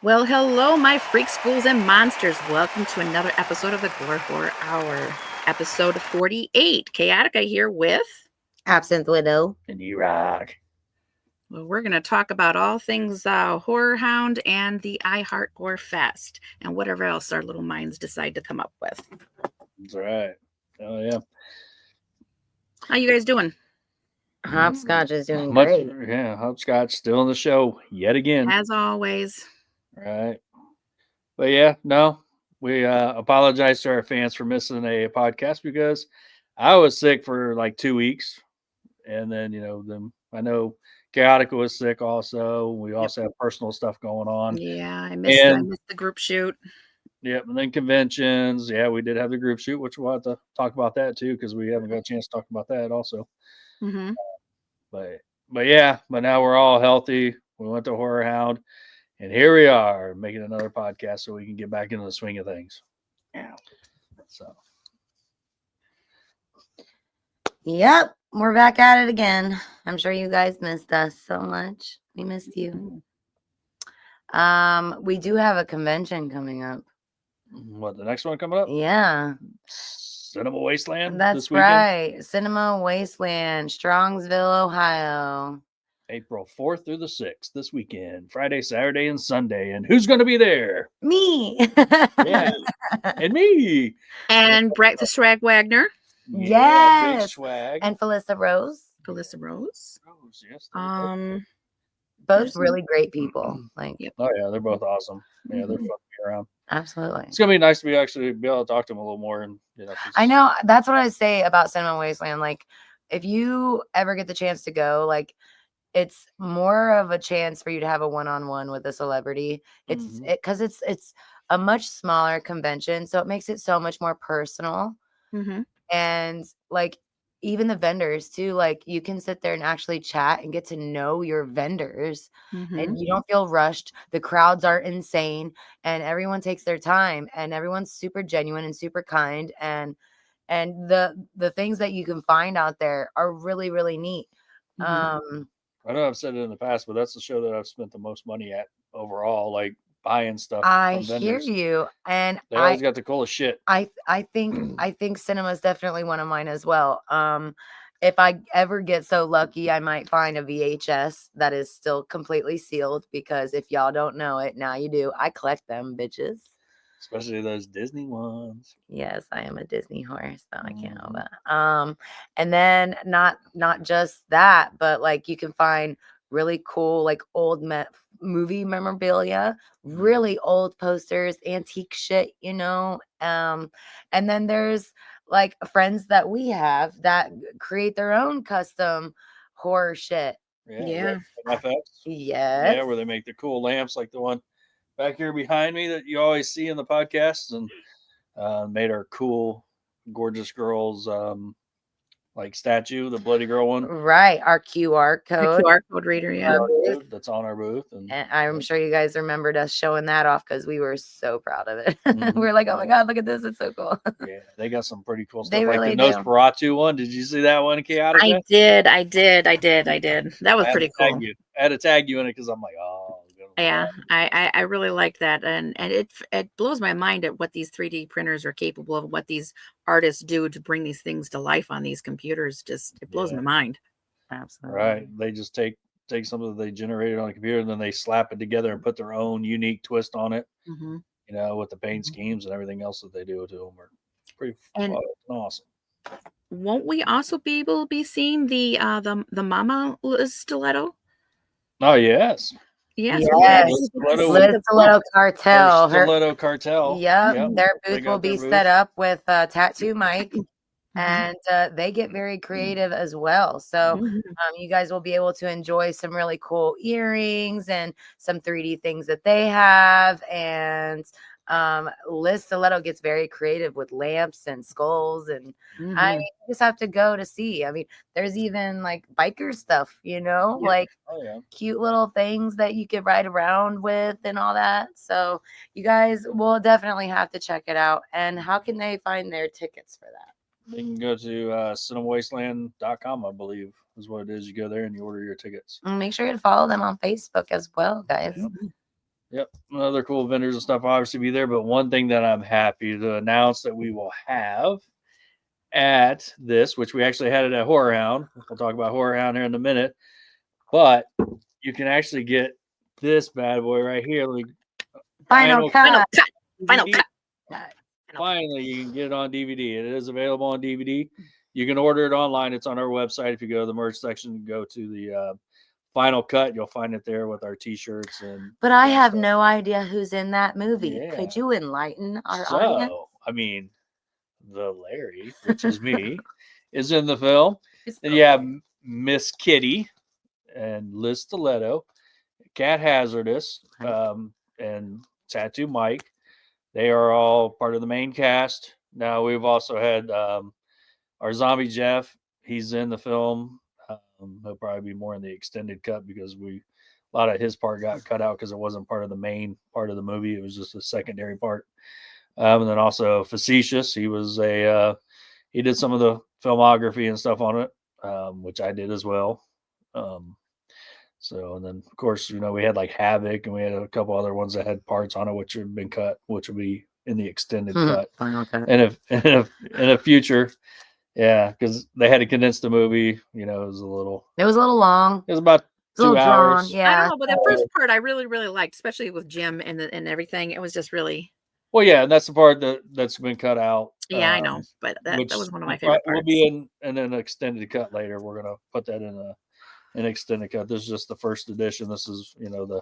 Well, hello, my freaks, ghouls, and monsters. Welcome to another episode of the Gore Horror Hour, episode 48. Chaotica here with. Absinthe Widow. And E-Rock. Well, we're going to talk about all things HorrorHound and the I Heart GORE Fest and whatever else our little minds decide to come up with. That's right. Oh, yeah. How you guys doing? Hopscotch is doing great. Yeah, Hopscotch still in the show yet again. As always. Right. But yeah, no, we apologize to our fans for missing a podcast because I was sick for like 2 weeks. And then, I know Chaotica was sick also. We also have personal stuff going on. Yeah, I missed the group shoot. Yep, and then conventions. Yeah, we did have the group shoot, which we'll have to talk about that too, because we haven't got a chance to talk about that also. Mm-hmm. But now we're all healthy. We went to HorrorHound, and here we are making another podcast so we can get back into the swing of things. Yeah. So. Yep, we're back at it again. I'm sure you guys missed us so much. We missed you. We do have a convention coming up. What, the next one coming up? Yeah. Cinema Wasteland. That's this weekend? right. Cinema Wasteland, Strongsville, Ohio. April 4th through the 6th this weekend. Friday, Saturday, and Sunday. And who's going to be there? Me. Yeah. And me. And Brett the Swag Wagner. Yeah, Yes. Big swag. And Felissa Rose. Felissa Rose. Rose, yes. Both really great people. Like, yep. Oh yeah, they're both awesome. Yeah, they're fun to be around. Absolutely. It's gonna be nice to be able to talk to them a little more. And I know that's what I say about Cinema Wasteland. Like, if you ever get the chance to go, like, it's more of a chance for you to have a one-on-one with a celebrity. It's because it's a much smaller convention, so it makes it so much more personal. Mm-hmm. And like, even the vendors too, like, you can sit there and actually chat and get to know your vendors, and you don't feel rushed. The crowds aren't insane, and everyone takes their time, and everyone's super genuine and super kind, and the things that you can find out there are really, really neat. I know I've said it in the past, but that's the show that I've spent the most money at overall, like buying stuff. I hear you, and they always got the coolest shit. I think cinema is definitely one of mine as well. If I ever get so lucky, I might find a VHS that is still completely sealed, because if y'all don't know it, now you do. I collect them bitches. Especially those Disney ones. Yes, I am a Disney whore, so I can't help that. And then not just that, but like, you can find really cool, like, old movie memorabilia, really old posters, antique shit, and then there's like friends that we have that create their own custom horror shit. Yeah. FX. Yes. Yeah, where they make the cool lamps like the one back here behind me that you always see in the podcasts, and made our cool, gorgeous girls like statue, the bloody girl one. Right, our QR code. The QR code reader, yeah. That's on our booth. And I'm sure you guys remembered us showing that off, because we were so proud of it. We were like, oh my God, look at this. It's so cool. Yeah, they got some pretty cool stuff. They like really the Nosferatu one. Did you see that one, Chaotica? I did. That was pretty cool. I had to tag you in it because I'm like, oh. Yeah, I really like that, and it blows my mind at what these 3D printers are capable of, what these artists do to bring these things to life on these computers. Just, it blows my mind. Absolutely. Right. They just take something that they generated on a computer, and then they slap it together and put their own unique twist on it. With the paint schemes and everything else that they do to them are pretty awesome. Won't we also be able to be seeing the Mama stiletto? Oh yes. Yes. Stiletto Cartel. Stiletto Cartel. Yep. Their booth will be set up with Tattoo Mike, and they get very creative as well. So you guys will be able to enjoy some really cool earrings and some 3D things that they have. And Liz Stiletto gets very creative with lamps and skulls, and I mean, you just have to go to see. I mean, there's even like biker stuff, like cute little things that you could ride around with and all that. So you guys will definitely have to check it out. And how can they find their tickets for that? They can go to cinemawasteland.com, I believe is what it is. You go there and you order your tickets. And make sure to follow them on Facebook as well, guys. Yep. Other cool vendors and stuff will obviously be there. But one thing that I'm happy to announce that we will have at this, which we actually had it at HorrorHound. We'll talk about HorrorHound here in a minute. But you can actually get this bad boy right here. Final cut. Final cut. Finally, you can get it on DVD. It is available on DVD. You can order it online. It's on our website. If you go to the merch section, go to the Final Cut. You'll find it there with our T-shirts and. But I have no idea who's in that movie. Yeah. Could you enlighten our audience? I mean, the Larry, which is me, is in the film. Then you have Miss Kitty and Liz Stiletto, Cat Hazardous, and Tattoo Mike. They are all part of the main cast. Now we've also had our zombie Jeff. He's in the film. He'll probably be more in the extended cut because a lot of his part got cut out because it wasn't part of the main part of the movie. It was just a secondary part. And then also Facetious. He was he did some of the filmography and stuff on it, which I did as well. So, and then of course, we had like Havoc and we had a couple other ones that had parts on it, which had been cut, which will be in the extended cut. Final cut. And in a future, yeah, because they had to condense the movie. It was a little long. It was about 2 hours. Yeah, I don't know, but the first part I really, really liked, especially with Jim and everything. It was just really. Well, yeah, and that's the part that's been cut out. Yeah, I know, but that was one of my favorite parts. Will be in an extended cut later. We're gonna put that in an extended cut. This is just the first edition. This is the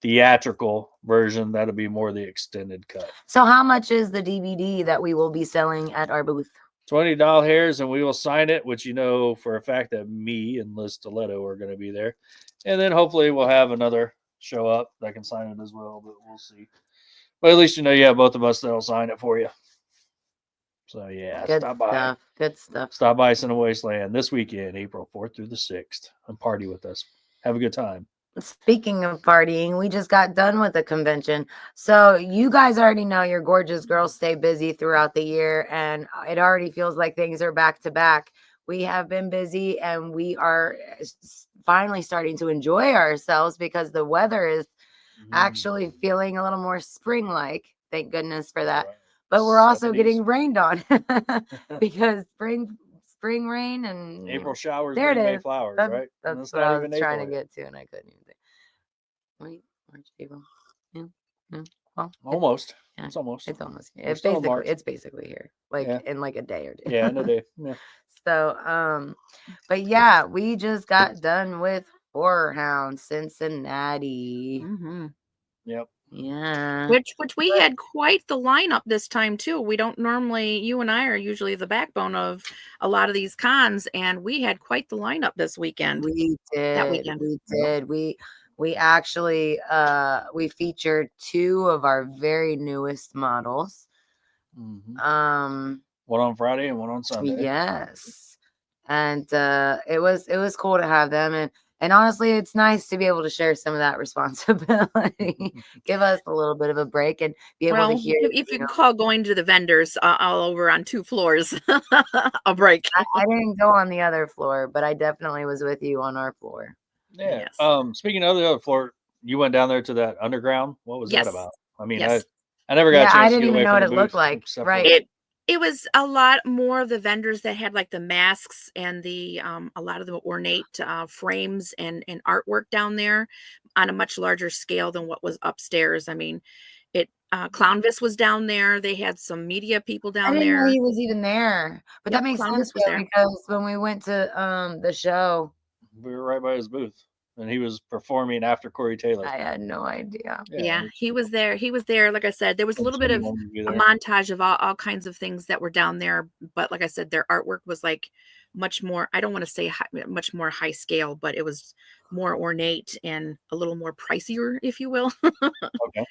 theatrical version. That'll be more the extended cut. So how much is the DVD that we will be selling at our booth? $20 hairs, and we will sign it, which for a fact that me and Liz Stiletto are going to be there. And then hopefully we'll have another show up that can sign it as well, but we'll see. But at least you have both of us that'll sign it for you. So yeah, stop by. Good stuff. Stop by Cinema Wasteland this weekend, April 4th through the 6th, and party with us. Have a good time. Speaking of partying, we just got done with the convention. So you guys already know your gorgeous girls stay busy throughout the year, and it already feels like things are back to back. We have been busy, and we are finally starting to enjoy ourselves because the weather is actually feeling a little more spring-like. Thank goodness for that. But we're also getting rained on because spring rain and April showers there bring it May is. flowers, right? That's what I was trying to get to, and I couldn't even think. Wait, March, April. Yeah. Well, almost. Yeah, it's almost. It's almost. It's basically here, in like a day or two. Yeah, in a day. Yeah. So, but yeah, we just got done with HorrorHound Cincinnati. Mm-hmm. Yep. Yeah. Which we had quite the lineup this time too. We don't normally. You and I are usually the backbone of a lot of these cons, and we had quite the lineup this weekend. We did. That weekend. We did. We actually we featured 2 of our very newest models. Mm-hmm. One on Friday and one on Sunday. Yes. And it was cool to have them, and honestly, it's nice to be able to share some of that responsibility. Give us a little bit of a break and be able to hear. If you can call going to the vendors all over on 2 floors a break. I didn't go on the other floor, but I definitely was with you on our floor. Yeah. Yes. Speaking of the other floor, you went down there to that underground. What was that about? I mean, I never got a chance I to didn't get away even know from what the it booth, looked like. Right. It was a lot more of the vendors that had like the masks and the a lot of the ornate frames and artwork down there on a much larger scale than what was upstairs. I mean, Clownvis was down there. They had some media people down there. I didn't know he was even there, but that makes sense because when we went to the show, we were right by his booth. And he was performing after Corey Taylor. I had no idea. Yeah, he was there. He was there. Like I said, there was a little bit of a montage of all kinds of things that were down there. But like I said, their artwork was like much more, I don't want to say much more high scale, but it was more ornate and a little more pricier, if you will. Okay.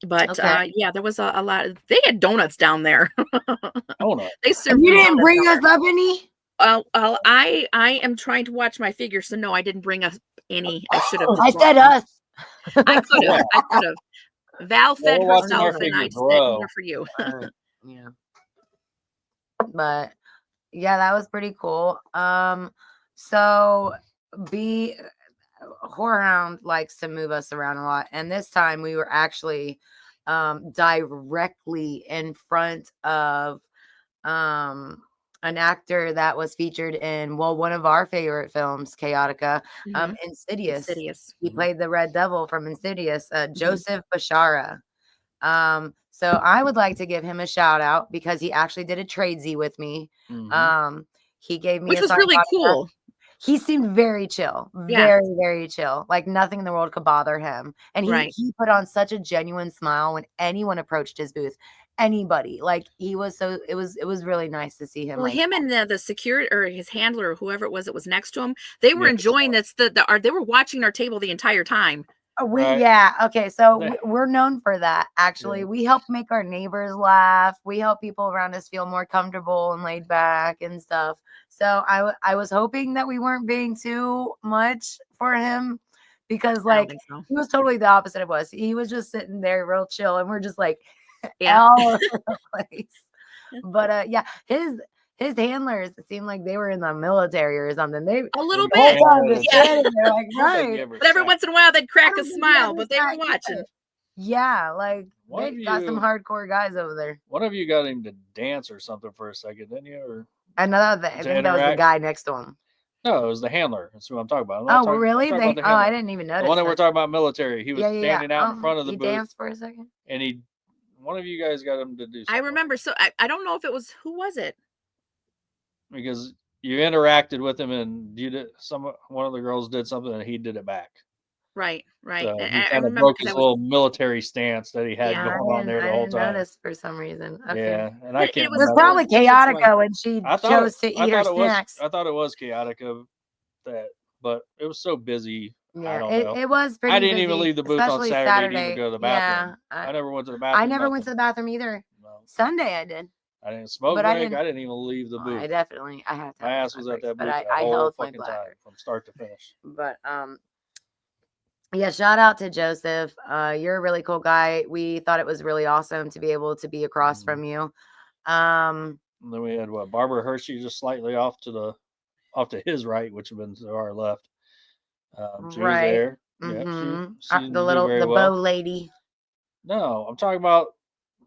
But yeah, there was a lot. They had donuts down there. Donuts. They served. You didn't bring us up any? I am trying to watch my figure, so no, I didn't bring us any. I should have. I said us. I could have. Val fed herself, and I just fed more for you. Yeah. But yeah, that was pretty cool. So HorrorHound likes to move us around a lot, and this time we were actually directly in front of an actor that was featured in one of our favorite films, Chaotica, Insidious. Insidious. He played the Red Devil from Insidious, Joseph Bashara. So I would like to give him a shout out because he actually did a tradesy with me. He gave me which was really cool. He seemed very chill, very, very chill. Like nothing in the world could bother him. And he put on such a genuine smile when anyone approached his booth. Anybody, like he was so it was really nice to see him. Well, like him and the security or his handler or whoever it was that was next to him, they were enjoying this. They were watching our table the entire time. Okay, so we're known for that. Actually, we help make our neighbors laugh. We help people around us feel more comfortable and laid back and stuff. So I was hoping that we weren't being too much for him because like he was totally the opposite of us. He was just sitting there real chill, and we're just like all over the place. But his handlers seemed like they were in the military or something. They a little bit. They're like, right. But every once in a while they'd crack a smile, but they were watching. Yeah, like they got some hardcore guys over there. One of you got him to dance or something for a second, didn't you? Or another I think that was the guy next to him. No, it was the handler. That's who I'm talking about. Really? I didn't even notice. The one that we're talking about military. He was standing out in front of the booth. He danced for a second. And one of you guys got him to do something. I remember. So I don't know if it was, who was it? Because you interacted with him and one of the girls did something and he did it back. Right. So he kind of broke his little military stance that he had going on there the whole time. I didn't notice for some reason. Okay. Yeah, and I can't. It was probably Chaotica when she chose to eat her snacks. I thought it was Chaotica, but it was so busy. Yeah, I don't know. It was pretty. I didn't busy, even leave the booth on Saturday to even go to the bathroom. Yeah, I never went to the bathroom. I never went to the bathroom either. No. Sunday I did. I didn't smoke break. I didn't even leave the booth. I had to. My ass was at that booth I held my bladder from start to finish. But yeah, shout out to Joseph. You're a really cool guy. We thought it was really awesome to be able to be across from you. And then we had Barbara Hershey just slightly off to his right, which would have been to our left. She was there. Mm-hmm. Yeah, the bow lady. No, I'm talking about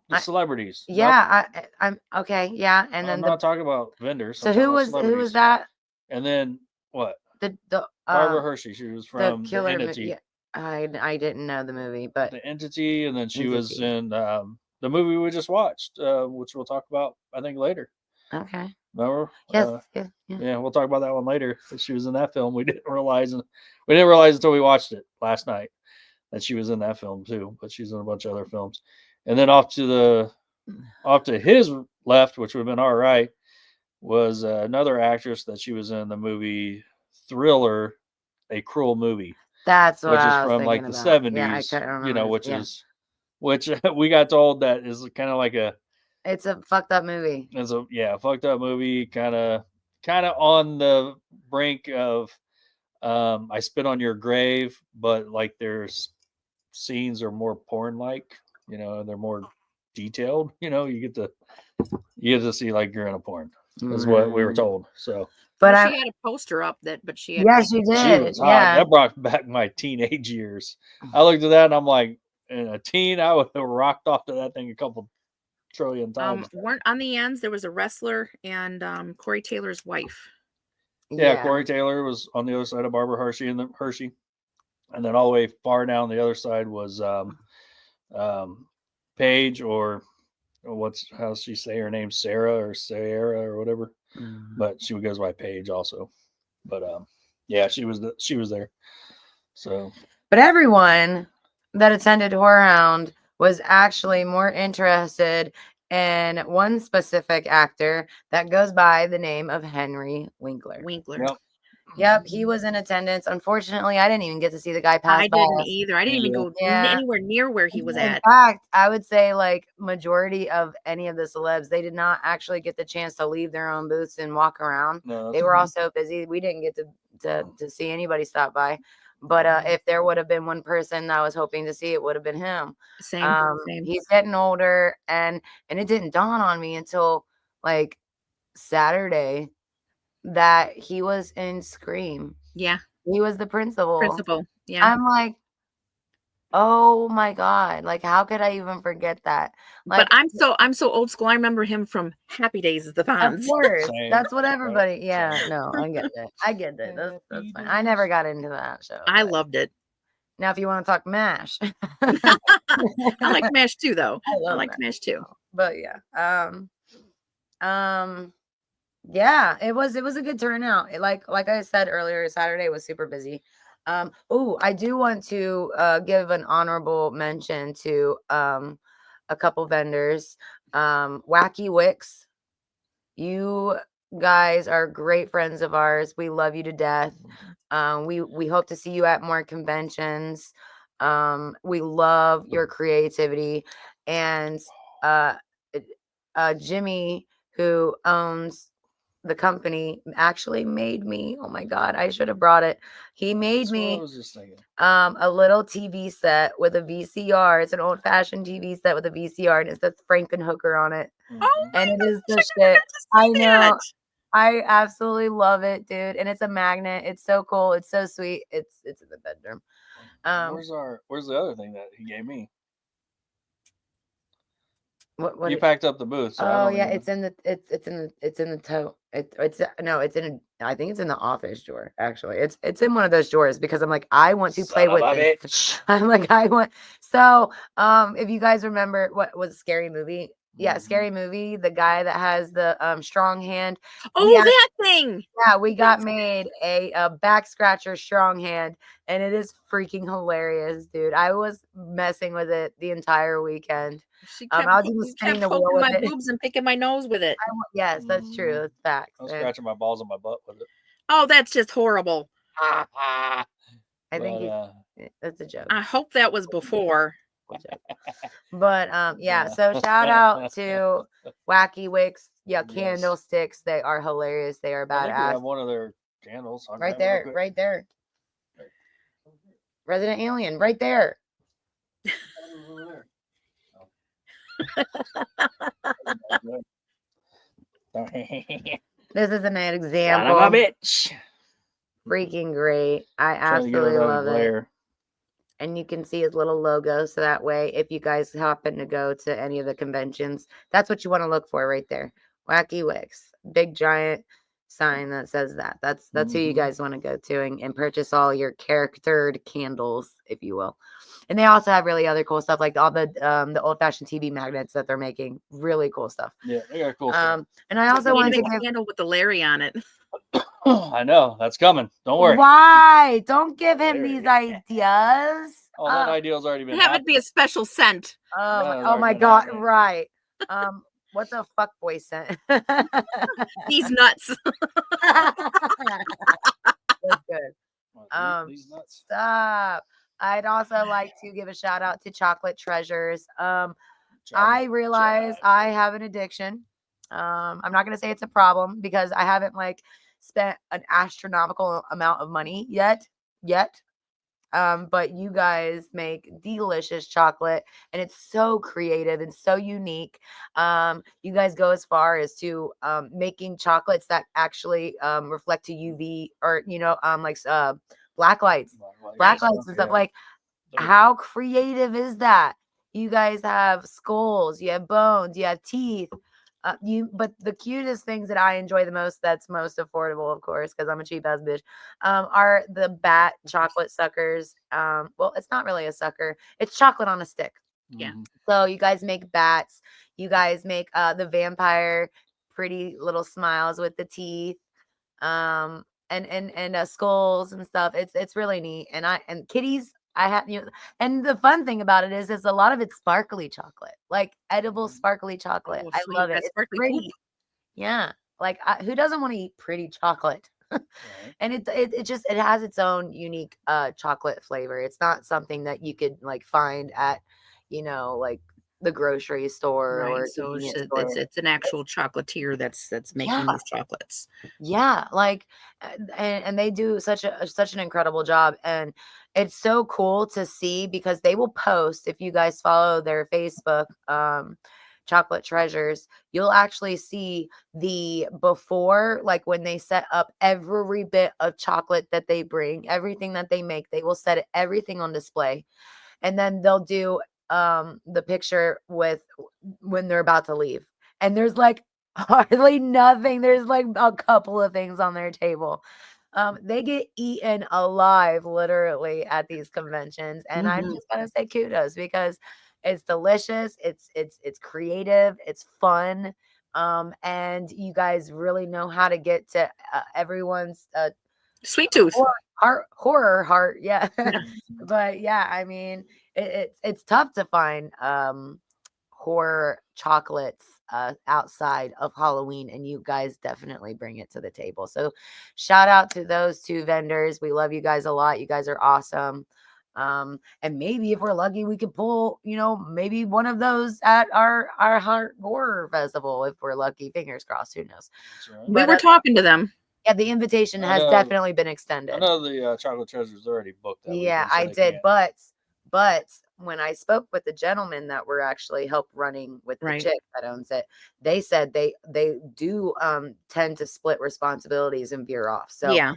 the celebrities. I'm okay. Yeah, and then I'm not talking about vendors. So who was that? And then what? The Barbara Hershey. She was from the Killer The Entity. Yeah, I didn't know the movie, but The Entity, and then she was in the movie we just watched, which we'll talk about I think later. Okay. Remember? Yes. Yeah, we'll talk about that one later. She was in that film. We didn't realize until we watched it last night that she was in that film too. But she's in a bunch of other films. And then off to his left, which would have been all right, was another actress that she was in the movie Thriller, A Cruel Movie. That's what which I is was from like the about. 70s. Yeah, I couldn't remember. Which we got told that is kind of like it's a fucked up movie. It's a fucked up movie, kind of on the brink of I Spit on Your Grave, but like there's scenes are more porn like, they're more detailed, you get to see like you're in a porn. Is what we were told. So but she had a poster up she had she did. She was hot. That brought back my teenage years. I looked at that and I'm like, in a teen, I would have rocked off to that thing a couple trillion times. Weren't on the ends there was a wrestler and Corey Taylor's wife. Yeah, Corey Taylor was on the other side of Barbara Hershey and then all the way far down the other side was Paige, or how does she say her name, Sarah or whatever. But she goes by Paige also. But she was there. So but everyone that attended HorrorHound was actually more interested in one specific actor that goes by the name of Henry Winkler. Yep, he was in attendance. Unfortunately, I didn't even get to see the guy pass by. I didn't either. I didn't even go anywhere near where he was at. In fact, I would say like majority of any of the celebs, they did not actually get the chance to leave their own booths and walk around. No, they were all so busy. We didn't get to see anybody stop by. But if there would have been one person that I was hoping to see, it would have been him. Same. He's getting older, and it didn't dawn on me until like Saturday that he was in Scream. Yeah. He was the principal. Principal. Yeah. I'm like, oh my God. Like, how could I even forget that? But Like, I'm so old school. I remember him from Happy Days at the of Ponds. course. Same. That's what everybody. Right. Yeah. Same. No, I get it. I get it. That's fine. I never got into that show. I but loved it. Now, if you want to talk MASH, I like MASH too, though. I I love like MASH too. But yeah. Yeah, it was a good turnout. Like I said earlier, Saturday was super busy. Oh, I do want to give an honorable mention to a couple vendors. Wacky Wicks, you guys are great friends of ours. We love you to death. We hope to see you at more conventions. We love your creativity, and Jimmy, who owns the company, actually made me, oh my God, I should have brought it. He made That's what I me was just thinking. a little TV set with a VCR. It's an old-fashioned TV set with a VCR, and it says Frankenhooker on it. Oh my And it is the gosh, I shit. forgot to I see know. that. I absolutely love it, dude. And it's a magnet. It's so cool. It's so sweet. It's in the bedroom. Where's the other thing that he gave me? What You packed up the booth. So I Oh don't yeah, even... it's in the tote. No, it's in I think it's in the office drawer. Actually, it's in one of those drawers because I'm like, I want to play with it. Bitch. I'm like, I want. So if you guys remember what was Scary Movie? Yeah, Scary Movie. The guy that has the strong hand. Oh, that thing. Yeah, we got made a back scratcher strong hand, and it is freaking hilarious, dude. I was messing with it the entire weekend. She I was even spinning the wheel poking with my it. boobs and picking my nose with it. Yes, that's true. That's facts. I was scratching my balls on my butt with it. Oh, that's just horrible. I think that's a joke. I hope that was before. But yeah, so shout out to Wacky Wicks. Yeah, Yes. candlesticks. They are hilarious. They are I think we badass. have one of their candles. I'll Right grab it real there, quick. right there. Resident Alien, right there. This is an example. Son of a bitch. Freaking great. I Trying to get absolutely without a love it. glare. And you can see his little logo. So that way, if you guys happen to go to any of the conventions, that's what you want to look for right there. Wacky Wicks. Big giant sign that says that. That's who you guys want to go to and purchase all your charactered candles, if you will. And they also have really other cool stuff, like all the old-fashioned TV magnets that they're making. Really cool stuff. Yeah, they got cool stuff. And I also wanted to make a candle with the Larry on it. I know that's coming. Don't worry. Why? Don't give him these ideas. Oh, that idea's already been. Have it be a special scent. Oh my God! Happening. Right. What's a fuckboy scent? These nuts. That's good. These nuts. Stop. I'd also like to give a shout out to Chocolate Treasures. I realize I have an addiction. I'm not gonna say it's a problem because I haven't spent an astronomical amount of money yet. But you guys make delicious chocolate and it's so creative and so unique. You guys go as far as to making chocolates that actually reflect to UV or black lights and stuff. Like, how creative is that? You guys have skulls, you have bones, you have teeth. But the cutest things that I enjoy the most, that's most affordable, of course, because I'm a cheap ass bitch, are the bat chocolate suckers. Well, it's not really a sucker, it's chocolate on a stick. Yeah. So you guys make bats, you guys make the vampire pretty little smiles with the teeth, and skulls and stuff. It's really neat. And kitties, I have, and the fun thing about it is a lot of it's sparkly chocolate, like edible sparkly chocolate. I love it. It's pretty. Poop. Yeah. Like, who doesn't want to eat pretty chocolate? Right. And it has its own unique chocolate flavor. It's not something that you could find at, the grocery store, right, or so it's an actual chocolatier that's making these chocolates. Yeah, and they do such an incredible job, and it's so cool to see because they will post, if you guys follow their Facebook, Chocolate Treasures, you'll actually see the before, like when they set up every bit of chocolate that they bring, everything that they make, they will set everything on display. And then they'll do the picture with when they're about to leave. And there's like hardly nothing. There's like a couple of things on their table. They get eaten alive literally at these conventions. And I just gotta say kudos because it's delicious, it's creative, it's fun. And you guys really know how to get to everyone's Sweet tooth. horror heart. Yeah. Yeah. But yeah, I mean, it's tough to find horror chocolates outside of Halloween, and you guys definitely bring it to the table. So shout out to those two vendors. We love you guys a lot. You guys are awesome. And maybe if we're lucky, we could pull, maybe one of those at our Heart Horror Festival if we're lucky. Fingers crossed. Who knows? Right. We were talking to them. Yeah, the invitation has definitely been extended. I know the Chocolate Treasures already booked that. Yeah, weekend, so I did. But when I spoke with the gentleman that we're actually help running with the chick that owns it, they said they do tend to split responsibilities and veer off. So yeah,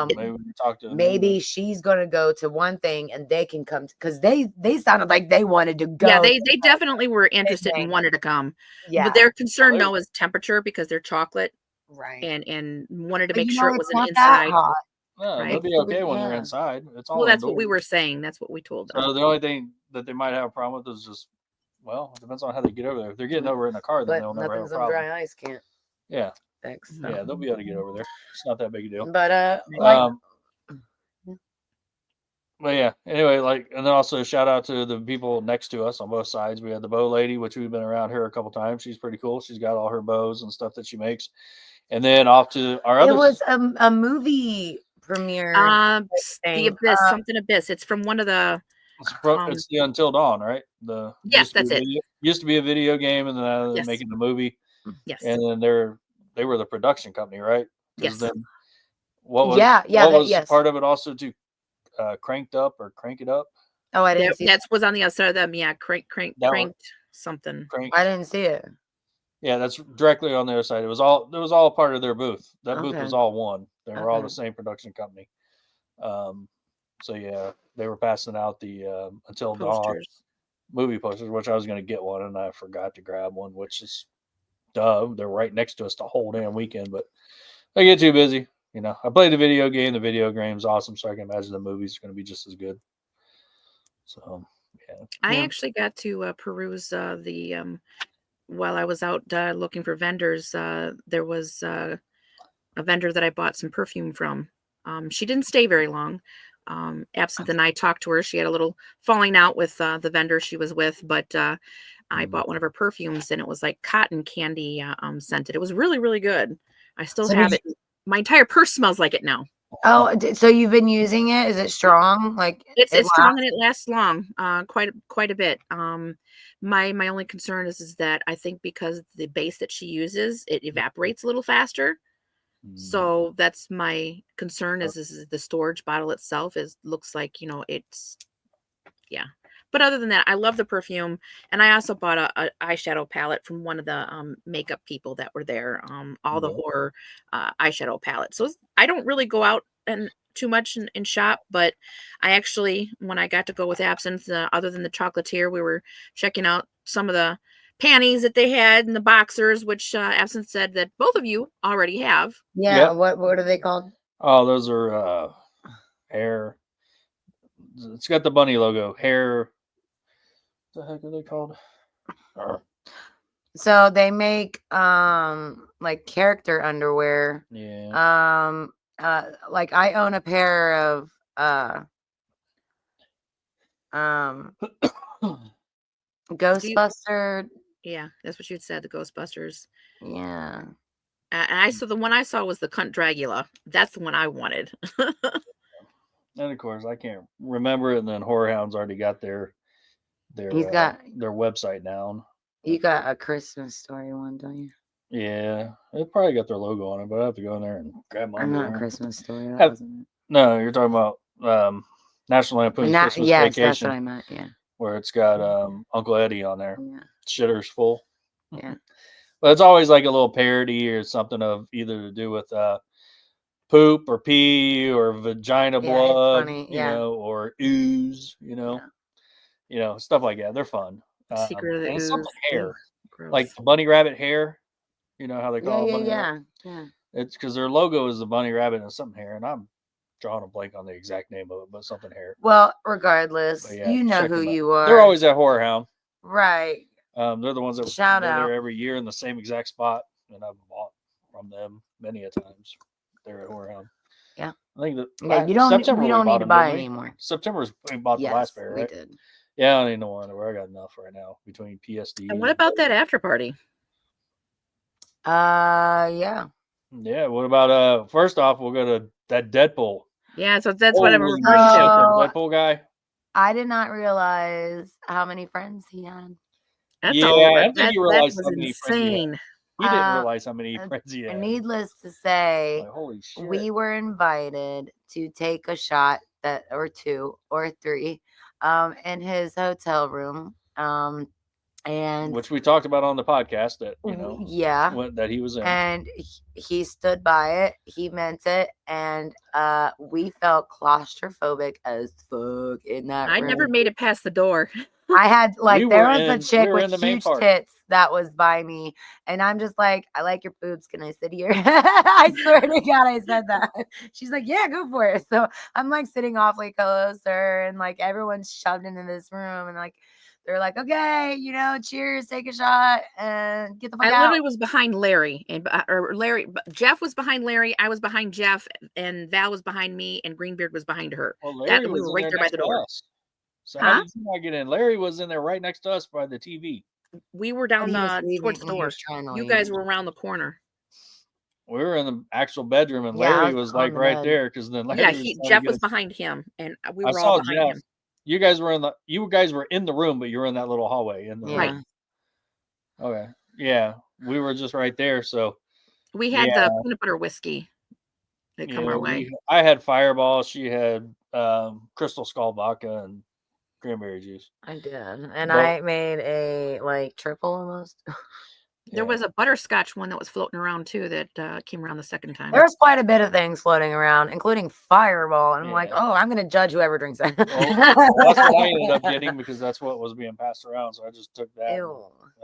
maybe we can talk to them. Maybe she's gonna go to one thing and they can come because they sounded like they wanted to go. Yeah, they definitely were interested and wanted to come. Yeah, but their concern though is temperature because they're chocolate, right? And wanted to make sure it wasn't not inside. That hot. No, right? they'll be okay when they're inside. It's all. Well, that's what we were saying. That's what we told them. So the only thing that they might have a problem with is just, well, it depends on how they get over there. If they're getting over in a car, then they'll never have a problem. Dry ice can't. Yeah. Thanks. Yeah, they'll be able to get over there. It's not that big a deal. But but yeah, anyway, and then also shout out to the people next to us on both sides. We had the bow lady, which we've been around her a couple times. She's pretty cool. She's got all her bows and stuff that she makes. And then off to our other. It was a movie premiere. The Abyss, something Abyss. It's from one of the. It's the Until Dawn, right? Yes, that's it. Used to be a video game, and then they're making the movie. Yes. And then they were the production company, right? Yes. Then what was part of it also to crank it up? Oh, I didn't see that. Was on the other side of them. Yeah, cranked something. I didn't see it. Yeah, that's directly on the other side. It was all part of their booth. That booth was all one. They were all the same production company. So yeah, they were passing out the Until Dawn movie posters, which I was going to get one, and I forgot to grab one, which is they're right next to us the whole damn weekend, but I get too busy. I played the video game. The video game's awesome, so I can imagine the movie's going to be just as good. So yeah, I actually got to peruse while I was out looking for vendors. There was a vendor that I bought some perfume from. She didn't stay very long. Absinthe and I talked to her. She had a little falling out with the vendor she was with, but I bought one of her perfumes, and it was like cotton candy scented. It was really, really good. I still have it. My entire purse smells like it now. Oh, so you've been using it? Is it strong? Like it's strong and it lasts long, quite a bit. My only concern is that I think because the base that she uses, it evaporates a little faster. So that's my concern is the storage bottle itself looks like, it's, yeah. But other than that, I love the perfume. And I also bought a eyeshadow palette from one of the makeup people that were there, all the horror eyeshadow palettes. So I don't really go out and too much in shop, but I actually, when I got to go with Absinthe, other than the chocolatier, we were checking out some of the panties that they had and the boxers, which Absinthe said that both of you already have. Yeah. Yep. What are they called? Oh, those are hair. It's got the bunny logo. Hair. What the heck are they called? So they make like character underwear. Yeah. Like I own a pair of Ghostbuster. Yeah, that's what you said, the Ghostbusters. Yeah. And the one I saw was the Cunt Dragula. That's the one I wanted. And of course, I can't remember it. And then HorrorHound's already got their website down. You got a Christmas Story one, don't you? Yeah, it probably got their logo on it, but I have to go in there and grab mine. I'm not Christmas Story. No, you're talking about National Lampoon's Christmas Vacation. That's what I meant. Yeah, where it's got Uncle Eddie on there. Yeah. Shitter's full. Yeah. But it's always like a little parody or something of either to do with poop or pee or vagina Yeah, it's blood, funny. Yeah. or ooze, stuff like that. They're fun. Secret of the And something Ooze. Ugh, hair, like gross. the bunny rabbit hair. You know how they Yeah, call it yeah, bunny rabbit? yeah. Yeah. It's because their logo is the bunny rabbit and something hair, and I'm drawing a blank on the exact name of it, but something hair. Well, But regardless, yeah, you know check who them out. you They're are. always at HorrorHound. Right. They're the ones that Shout go out. there every year in the same exact spot, and I've bought from them many a times. They're at HorrorHound. Yeah. I think that Yeah, September we don't bought need to them, buy didn't we? anymore. September we bought the last Yes, pair, we right? did. Yeah, I don't need no more underwear. I got enough right now between PSD. And what about that after party? Yeah. Yeah, what about first off, we'll go to that Deadpool. Yeah, so that's what I'm Holy referring shit, to. that Deadpool guy. I did not realize how many friends he had. That's Yeah, all. I don't think That you realized was how many friends he had. insane. He didn't realize how many And friends he had. needless to say, Like, holy shit. we were invited to take a shot or two or three in his hotel room. And which we talked about on the podcast that yeah, that he was in. And he stood by it. He meant it. And we felt claustrophobic as fuck in that I room. never made it past the door. I had there was a chick with huge part. tits that was by me, and I'm just like, I like your boobs. Can I sit here? I swear to God, I said that. She's like, yeah, go for it. So I'm like sitting awfully closer, and like everyone's shoved into this room, and like they're like, okay, cheers, take a shot, and get the fuck out. I literally was behind Larry, Jeff was behind Larry, I was behind Jeff, and Val was behind me, and Greenbeard was behind her. Well, Larry we was were right there by the door. So how did you not get in? Larry was in there right next to us by the TV. We were down towards the door. You guys were around the corner. We were in the actual bedroom, and Larry was like right there because then Larry Jeff was behind him, and we were all behind him. You guys were in the room, but you were in that little hallway in the right. Okay, yeah, we were just right there. So we had the peanut butter whiskey that come our way. I had Fireball. She had Crystal Skull vodka and cranberry juice. I did, and I made a triple almost. There was a butterscotch one that was floating around too that came around the second time. There was quite a bit of things floating around, including Fireball. And I'm like, oh, I'm going to judge whoever drinks that. Well, that's what I ended up getting because that's what was being passed around. So I just took that.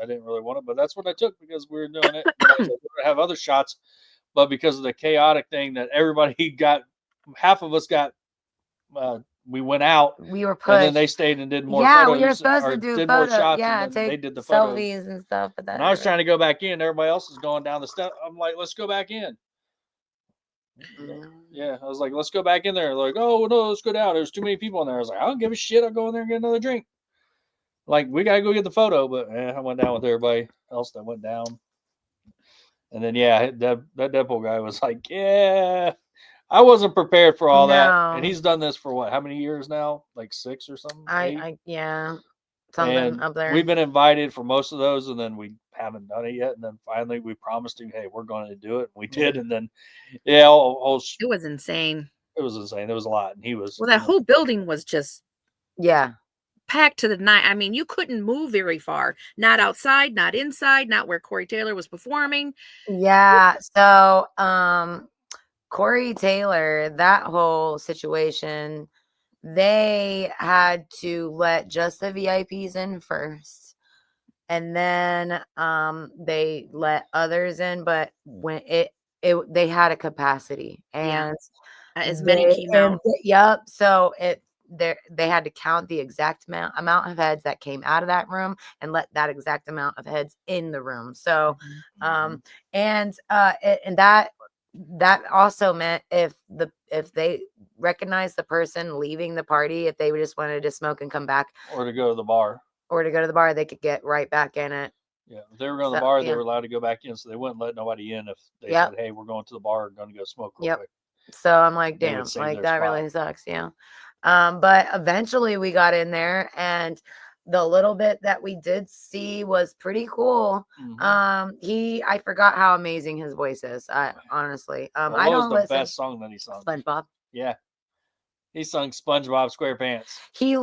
I didn't really want it, but that's what I took because we were doing it. I was like, we're going to have other shots. But because of the chaotic thing that everybody got, half of us got, we went out. We were pushed. And then they stayed and did more photos. Yeah, we were supposed to do photos. Shots, yeah, and take they did the selfies and stuff. But and I was trying to go back in. Everybody else is going down the step. I'm like, let's go back in. Yeah, I was like, let's go back in there. Like, oh, no, let's go down. There's too many people in there. I was like, I don't give a shit. I'll go in there and get another drink. Like, we got to go get the photo. But I went down with everybody else that went down. And then, that Deadpool guy was like, yeah. I wasn't prepared for all that. And he's done this for what? How many years now? Like 6 or something? Something up there. We've been invited for most of those, and then we haven't done it yet. And then finally we promised him, hey, we're going to do it. And we did. And then, it was insane. It was insane. There was a lot. And he was. Well, that whole building was just. Yeah. Packed to the night. I mean, you couldn't move very far. Not outside, not inside, not where Corey Taylor was performing. Yeah. So, Corey Taylor, that whole situation, they had to let just the VIPs in first, and then they let others in. But when they had a capacity, and as many came out. Yep. So they had to count the exact amount of heads that came out of that room and let that exact amount of heads in the room. So, and that also meant if they recognized the person leaving the party, if they just wanted to smoke and come back, or to go to the bar, they could get right back in it. Yeah, if they were going to the bar, they were allowed to go back in, so they wouldn't let nobody in if they said, "Hey, we're going to the bar, and going to go smoke real quick." So I'm like, damn, like that really sucks. Yeah. But eventually we got in there, and the little bit that we did see was pretty cool. I forgot how amazing his voice is. Honestly, what was the best song that he sung? SpongeBob. Yeah, he sung SpongeBob SquarePants. He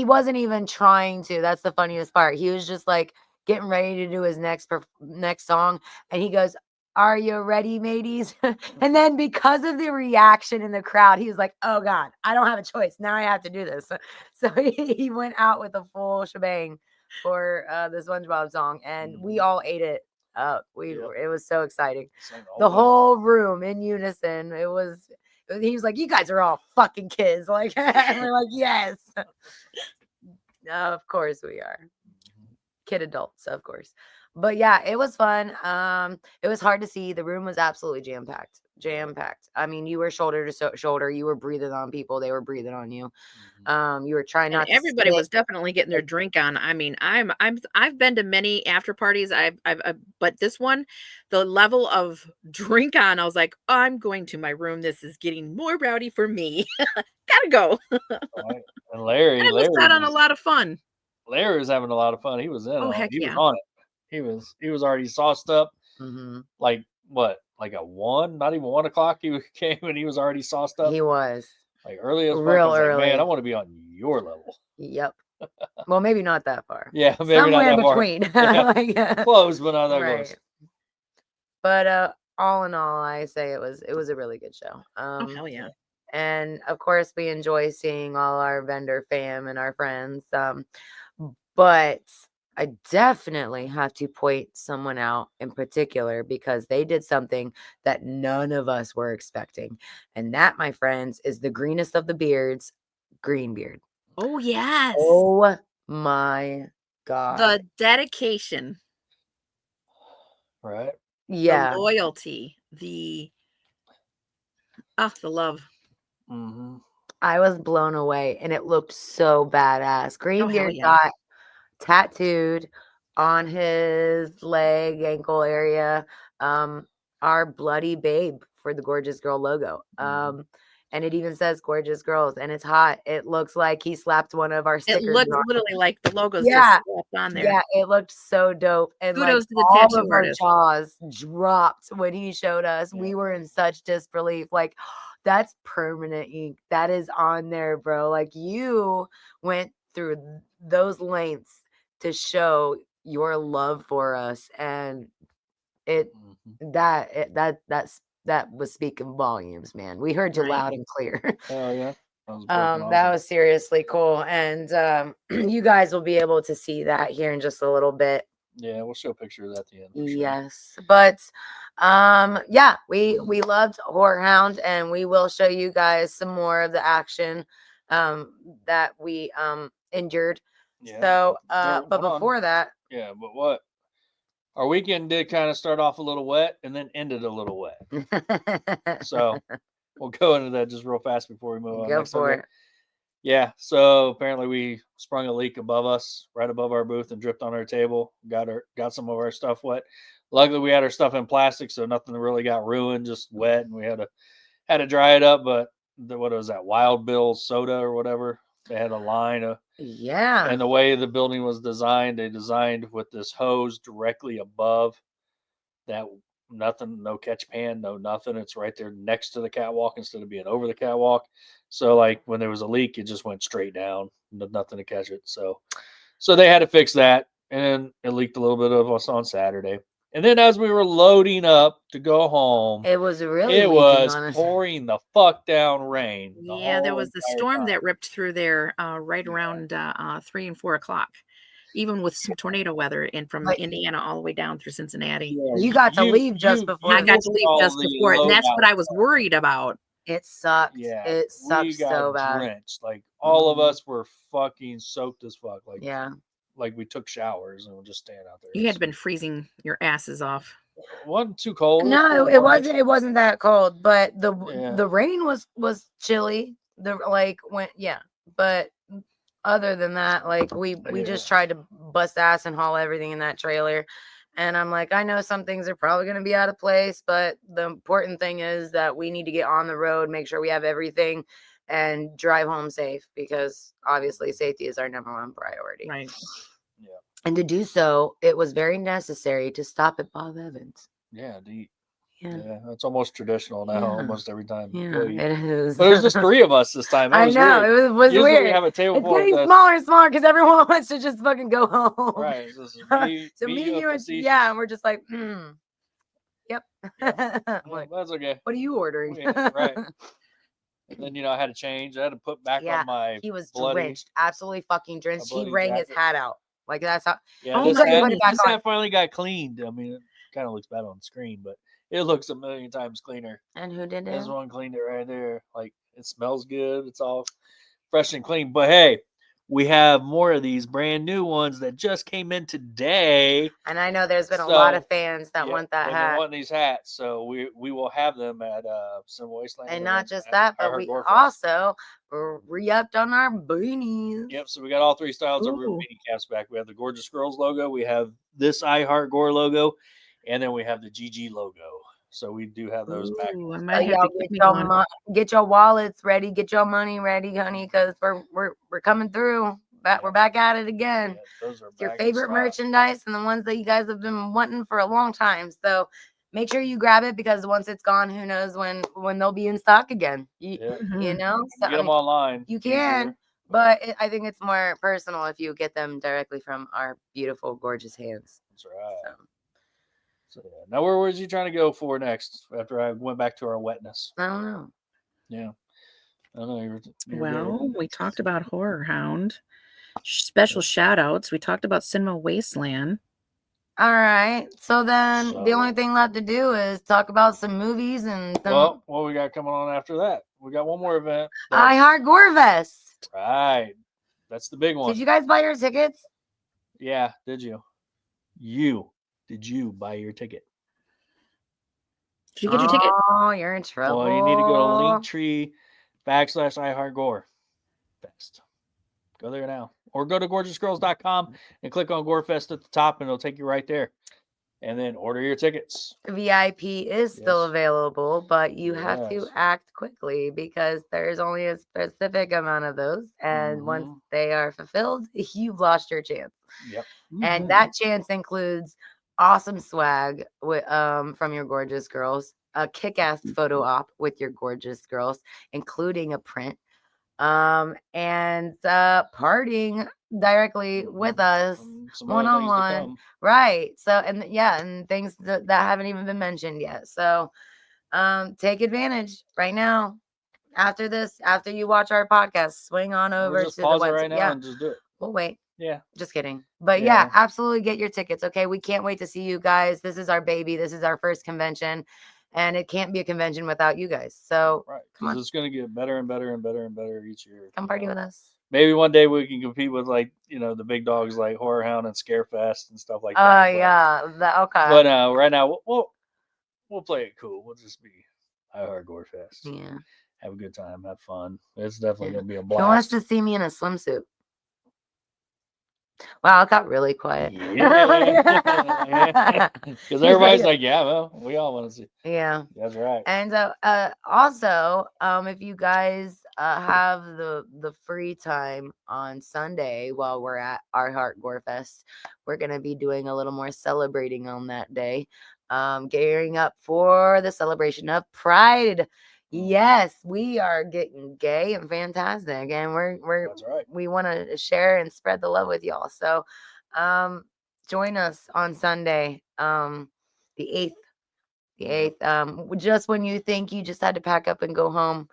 wasn't even trying to. That's the funniest part. He was just like getting ready to do his next song, and he goes, "Are you ready, mateys?" And then because of the reaction in the crowd, he was like, "Oh God, I don't have a choice. Now I have to do this." So he went out with a full shebang for the SpongeBob song, and we all ate it up. It was so exciting. The whole room in unison. He was like, "You guys are all fucking kids." Like, and we're like, "Yes." Of course we are. Kid adults, of course. But yeah, it was fun. It was hard to see. The room was absolutely jam-packed. I mean, you were shoulder to shoulder. You were breathing on people. They were breathing on you. You were trying not to everybody spit. was definitely getting their drink on. I mean, I've been to many after parties. But this one, the level of drink on, I was like, I'm going to my room. This is getting more rowdy for me. Gotta go. Right. And Larry missed out on a lot of fun. Larry was having a lot of fun. He was in on it. Heck He was yeah. on it. He was already sauced up. Like what? Like a 1, not even 1 o'clock. He came and he was already sauced up. He was like early as fuck. real I was early. Like, man, I want to be on your level. Yep. Well, maybe not that far. Yeah, maybe somewhere not that between. Yeah. Like, close, but not that right. close. But all in all, I say it was a really good show. Oh hell yeah. And of course, we enjoy seeing all our vendor fam and our friends. But I definitely have to point someone out in particular because they did something that none of us were expecting. And that, my friends, is the greenest of the beards, Greenbeard. Oh, yes. Oh, my God. The dedication. Right. Yeah. The loyalty. The love. I was blown away, and it looked so badass. Greenbeard yeah. got tattooed on his leg, ankle area, our bloody babe for the Gorgeous Girl logo. And it even says Gorgeous Girls, and it's hot. It looks like he slapped one of our stickers. It looks literally like the logo's Yeah. just slapped on there. Yeah, it looked so dope. And Kudos like to the all tattoo of our artist. jaws dropped when he showed us. We were in such disbelief. Like, that's permanent ink. That is on there, bro. Like, you went through those lengths to show your love for us, and that was speaking volumes, man. We heard you loud and clear. Oh yeah. That was seriously cool, and you guys will be able to see that here in just a little bit. Yeah, we'll show a picture of that at the end. Yes, but yeah, we loved HorrorHound, and we will show you guys some more of the action that we endured. Yeah. So but before that, yeah, but what our weekend did kind of start off a little wet and then ended a little wet. So we'll go into that just real fast before we move on. Go for it. Yeah, so apparently we sprung a leak above us, right above our booth, and dripped on our table. Got some of our stuff wet. Luckily, we had our stuff in plastic, so nothing really got ruined, just wet, and we had to dry it up. But what was that, Wild Bill soda or whatever? They had a line of and the way the building was designed, they designed with this hose directly above that. Nothing, no catch pan, no nothing. It's right there next to the catwalk instead of being over the catwalk. So like when there was a leak, it just went straight down, nothing to catch it. So they had to fix that, and it leaked a little bit of us on Saturday. And then as we were loading up to go home, it was pouring the fuck down rain. Yeah, there was the storm that ripped through there right around 3 and 4 o'clock. Even with some tornado weather and from Indiana all the way down through Cincinnati. Yeah, you got to leave just before. I got to leave just before, and that's what I was worried about. It sucked. Yeah, it sucked so bad. Drenched. Like all of us were fucking soaked as fuck. Like like we took showers and we're just standing out there. You had been freezing your asses off. It wasn't too cold. No, it wasn't. It wasn't that cold, but the rain was chilly. But other than that, like we just tried to bust ass and haul everything in that trailer. And I'm like, I know some things are probably going to be out of place, but the important thing is that we need to get on the road, make sure we have everything, and drive home safe, because obviously safety is our number one priority. Right. Yeah. And to do so, it was very necessary to stop at Bob Evans. Yeah, to eat. Yeah, it's almost traditional now. Yeah. Almost every time. Yeah, Go eat. it is. But there's just 3 of us this time. That I was know weird. it was Usually weird. we have a table It's full getting of smaller and smaller because everyone wants to just fucking go home. Right. This is me, So me, you, and facetious. yeah, and we're just like, yep. Yeah. I'm like, That's okay. what are you ordering? Yeah, right. And then I had to change. I had to put back on my he was bloody, drenched, absolutely fucking drenched. He bloody rang his jacket. hat out. Like that's how. Yeah, he this couldn't hat, put it back this on. hat finally got cleaned. I mean, it kind of looks bad on the screen, but it looks a million times cleaner. And who did it? This one cleaned it right there. Like, it smells good. It's all fresh and clean. But hey, we have more of these brand new ones that just came in today. And I know there's been a lot of fans that want that hat. They want these hats, so we will have them at Cinema Wasteland. And not just that, but we also re-upped on our beanies. Yep, so we got all 3 styles of beanie caps back. We have the Gorgeous Girls logo, we have this I Heart Gore logo, and then we have the GG logo. So we do have those back. I might have to get your wallets ready, get your money ready, honey, because we're coming through. We're back at it again. Yeah, those are your favorite merchandise and the ones that you guys have been wanting for a long time. So make sure you grab it, because once it's gone, who knows when they'll be in stock again. You know, so, get them online. You can, but I think it's more personal if you get them directly from our beautiful, gorgeous hands. That's right. So yeah. Now, where was you trying to go for next after I went back to our wetness? I don't know. Yeah. I don't know. Well, we talked about HorrorHound. Special shout outs. We talked about Cinema Wasteland. All right. So then the only thing left to do is talk about some movies and well, what we got coming on after that? We got one more event. I Heart GORE Fest. Right. That's the big one. Did you guys buy your tickets? Yeah. Did you? Did you buy your ticket? Did you get your ticket? Oh, you're in trouble. Well, you need to go to Linktree / I Heart Gore Fest. Go there now. Or go to gorgeousgirls.com and click on Gore Fest at the top, and it'll take you right there. And then order your tickets. VIP is still available, but you have to act quickly, because there's only a specific amount of those. And once they are fulfilled, you've lost your chance. Yep. And that chance includes awesome swag from your gorgeous girls, a kick-ass photo op with your gorgeous girls, including a print, and partying directly with us one-on-one, right? So and things that haven't even been mentioned yet. So take advantage right now. After this, after you watch our podcast, swing on over to the website right now and just do it. We'll wait. Yeah. Just kidding. But yeah, absolutely get your tickets. Okay. We can't wait to see you guys. This is our baby. This is our first convention, and it can't be a convention without you guys. So come on. It's going to get better and better and better and better each year. Come party with us. Maybe one day we can compete with, like, the big dogs like HorrorHound and Scarefest and stuff like that. Oh yeah. Okay. But right now we'll play it cool. We'll just be I Heart GORE Fest. Yeah. Have a good time. Have fun. It's definitely going to be a blast. Who wants to see me in a swimsuit? Wow, it got really quiet. Yeah. Because everybody's like, yeah, well, we all want to see. Yeah. That's right. And also, if you guys have the free time on Sunday while we're at I Heart GORE Fest, we're going to be doing a little more celebrating on that day, gearing up for the celebration of Pride. Yes, we are getting gay and fantastic, and we want to share and spread the love with y'all. So, join us on Sunday, the 8th. The 8th. Just when you think you just had to pack up and go home,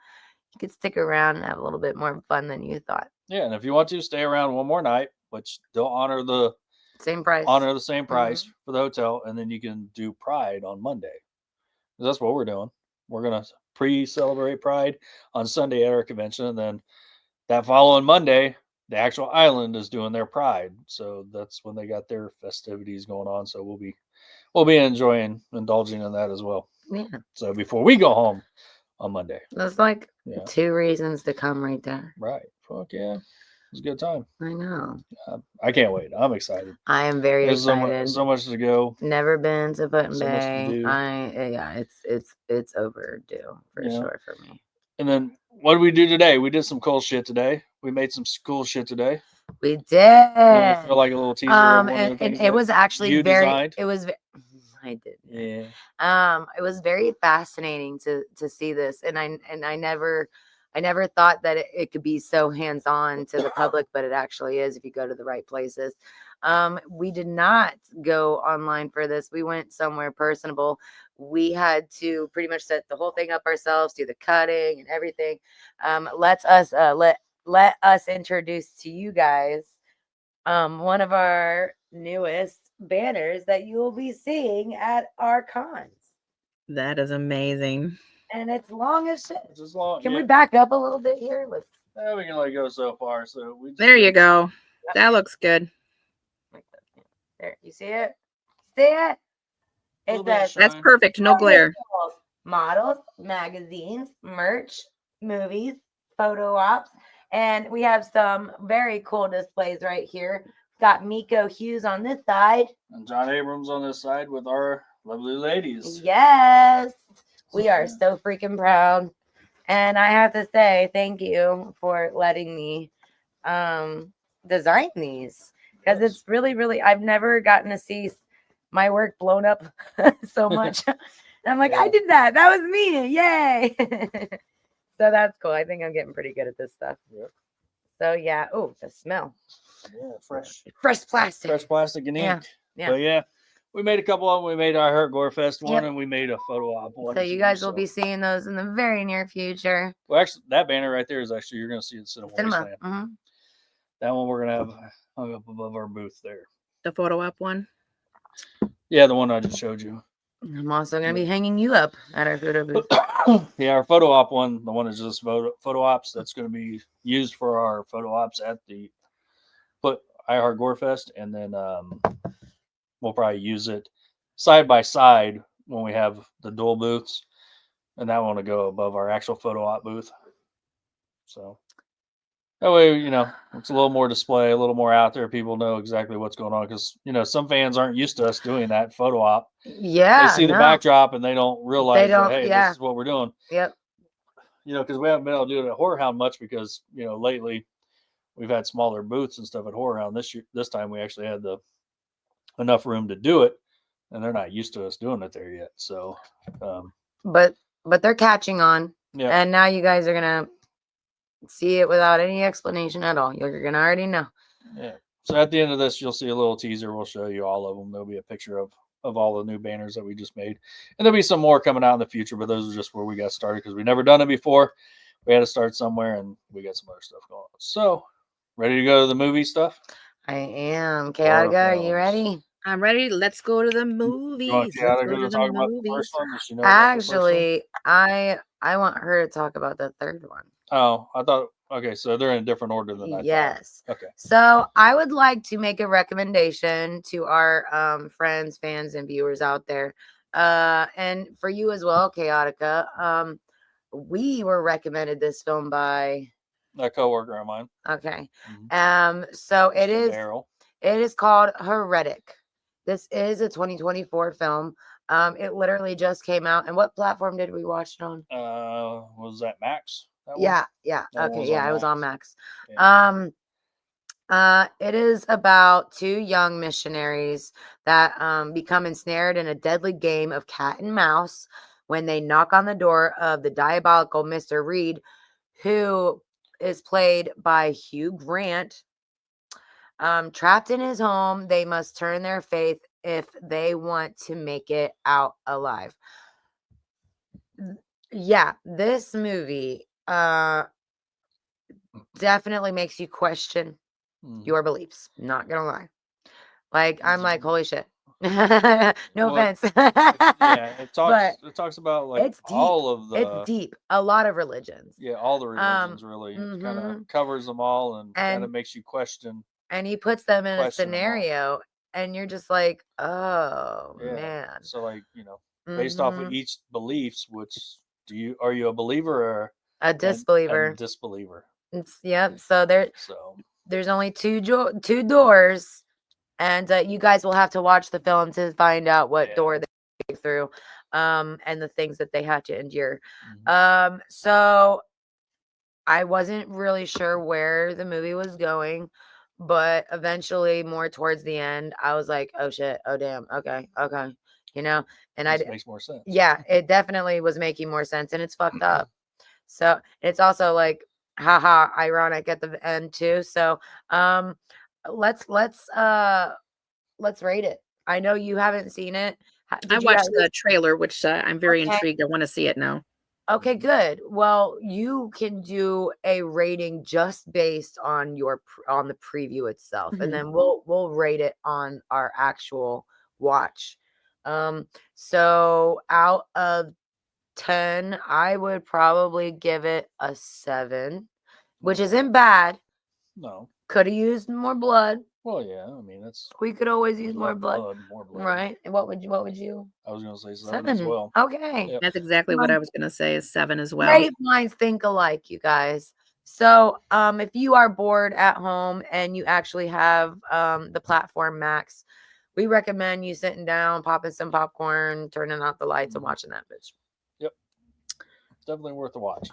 you could stick around and have a little bit more fun than you thought. Yeah, and if you want to stay around one more night, which they'll honor the same price for the hotel, and then you can do Pride on Monday. That's what we're doing. We're gonna pre-celebrate Pride on Sunday at our convention, and then that following Monday, the actual island is doing their Pride. So that's when they got their festivities going on. So we'll be indulging in that as well. Yeah. So before we go home on Monday, that's like 2 reasons to come right there. Right. Fuck yeah. It's a good time. I know. I can't wait. I'm excited. I am very excited. So much to go. Never been to Put-in Bay. It's overdue for sure for me. And then what did we do today? We did some cool shit today. We made some cool shit today. We did. Feel like a little teaser. And it was actually designed. It was. I did. Yeah. It was very fascinating to see this, and I never thought that it could be so hands-on to the public, but it actually is if you go to the right places. We did not go online for this. We went somewhere personable. We had to pretty much set the whole thing up ourselves, do the cutting and everything. Let us introduce to you guys one of our newest banners that you will be seeing at our cons. That is amazing. And it's long as shit. It's just long. Can we back up a little bit here? Let's. We can only go so far. So there you go. That looks good. There, you see it? See it? It says that's perfect. No glare. Models, magazines, merch, movies, photo ops, and we have some very cool displays right here. Got Miko Hughes on this side. And John Abrams on this side with our lovely ladies. Yes. We are so freaking proud. And I have to say thank you for letting me design these. Because it's really, really, I've never gotten to see my work blown up so much. And I'm like, I did that. That was me. Yay. So that's cool. I think I'm getting pretty good at this stuff. Yep. So yeah. Oh, the smell. Yeah, fresh plastic. Fresh plastic and ink. Yeah. But yeah, we made a couple of them. We made I Heart GORE Fest one, and we made a photo op one. So you guys will be seeing those in the very near future. Well, actually, that banner right there is actually, you're going to see it Cinema Wasteland. Mm-hmm. That one we're going to have hung up above our booth there. The photo op one? Yeah, the one I just showed you. I'm also going to be hanging you up at our photo booth. Yeah, our photo op one, the one is just photo ops. That's going to be used for our photo ops at the I Heart GORE Fest, and then we'll probably use it side by side when we have the dual booths, and that one will go above our actual photo op booth. So that way, it's a little more display, a little more out there. People know exactly what's going on, because some fans aren't used to us doing that photo op. Yeah, they see the backdrop and they don't realize that, hey, this is what we're doing. Yep. Because we haven't been able to do it at HorrorHound much, because lately we've had smaller booths and stuff at HorrorHound. This time we actually had enough room to do it, and they're not used to us doing it there yet. So, but they're catching on, and now you guys are gonna see it without any explanation at all. You're gonna already know. Yeah. So at the end of this, you'll see a little teaser. We'll show you all of them. There'll be a picture of all the new banners that we just made, and there'll be some more coming out in the future. But those are just where we got started, because we never done it before. We had to start somewhere, and we got some other stuff going on. So. Ready to go to the movie stuff? I am. Chaotica, are you ready? I'm ready. Let's go to the movies. Let's go to talk about the first one. Actually, I want her to talk about the third one. Oh, I thought. Okay, so they're in a different order than I thought. Yes. Okay. So I would like to make a recommendation to our friends, fans, and viewers out there, and for you as well, Chaotica. We were recommended this film by a coworker of mine. Okay. So it is Daryl. It is called Heretic. This is a 2024 film. It literally just came out. And what platform did we watch it on? Was that Max? Yeah. Okay. Yeah, it was on Max. Yeah. It is about two young missionaries that become ensnared in a deadly game of cat and mouse when they knock on the door of the diabolical Mr. Reed, who is played by Hugh Grant. Trapped in his home, they must turn their faith if they want to make it out alive. Yeah, this movie definitely makes you question your beliefs. Not gonna lie. Like, I'm like, holy shit. No offense. It talks about like it's deep. all of the. It's deep. A lot of religions. Yeah, all the religions really. It kind of covers them all and kind of makes you question. And he puts them in a scenario, and you're just like, oh man. So like, based off of each beliefs, which are you a believer or a disbeliever? A disbeliever. Yep. So there's only two doors. And you guys will have to watch the film to find out what door they go through, and the things that they had to endure. So I wasn't really sure where the movie was going, but eventually, more towards the end, I was like, "Oh shit! Oh damn! Okay." you know, and This makes more sense. Yeah, it definitely was making more sense, and it's fucked up. So it's also like, haha, ironic at the end too. So, let's rate it. I know you haven't seen it. I Did you watched the trailer, which I'm very Okay. intrigued. I want to see it now. Okay, good. Well, you can do a rating just based on on the preview itself, and then we'll rate it on our actual watch. So out of 10, I would probably give it a 7, which isn't bad. No. Could have used more blood. Well, yeah. I mean, we could always use more blood. More blood. Right. And what would you? I was gonna say 7 as well. Okay. Yep. That's exactly what I was gonna say, is 7 as well. Great minds think alike, you guys. So if you are bored at home and you actually have the platform Max, we recommend you sitting down, popping some popcorn, turning out the lights, and watching that bitch. Yep. Definitely worth a watch.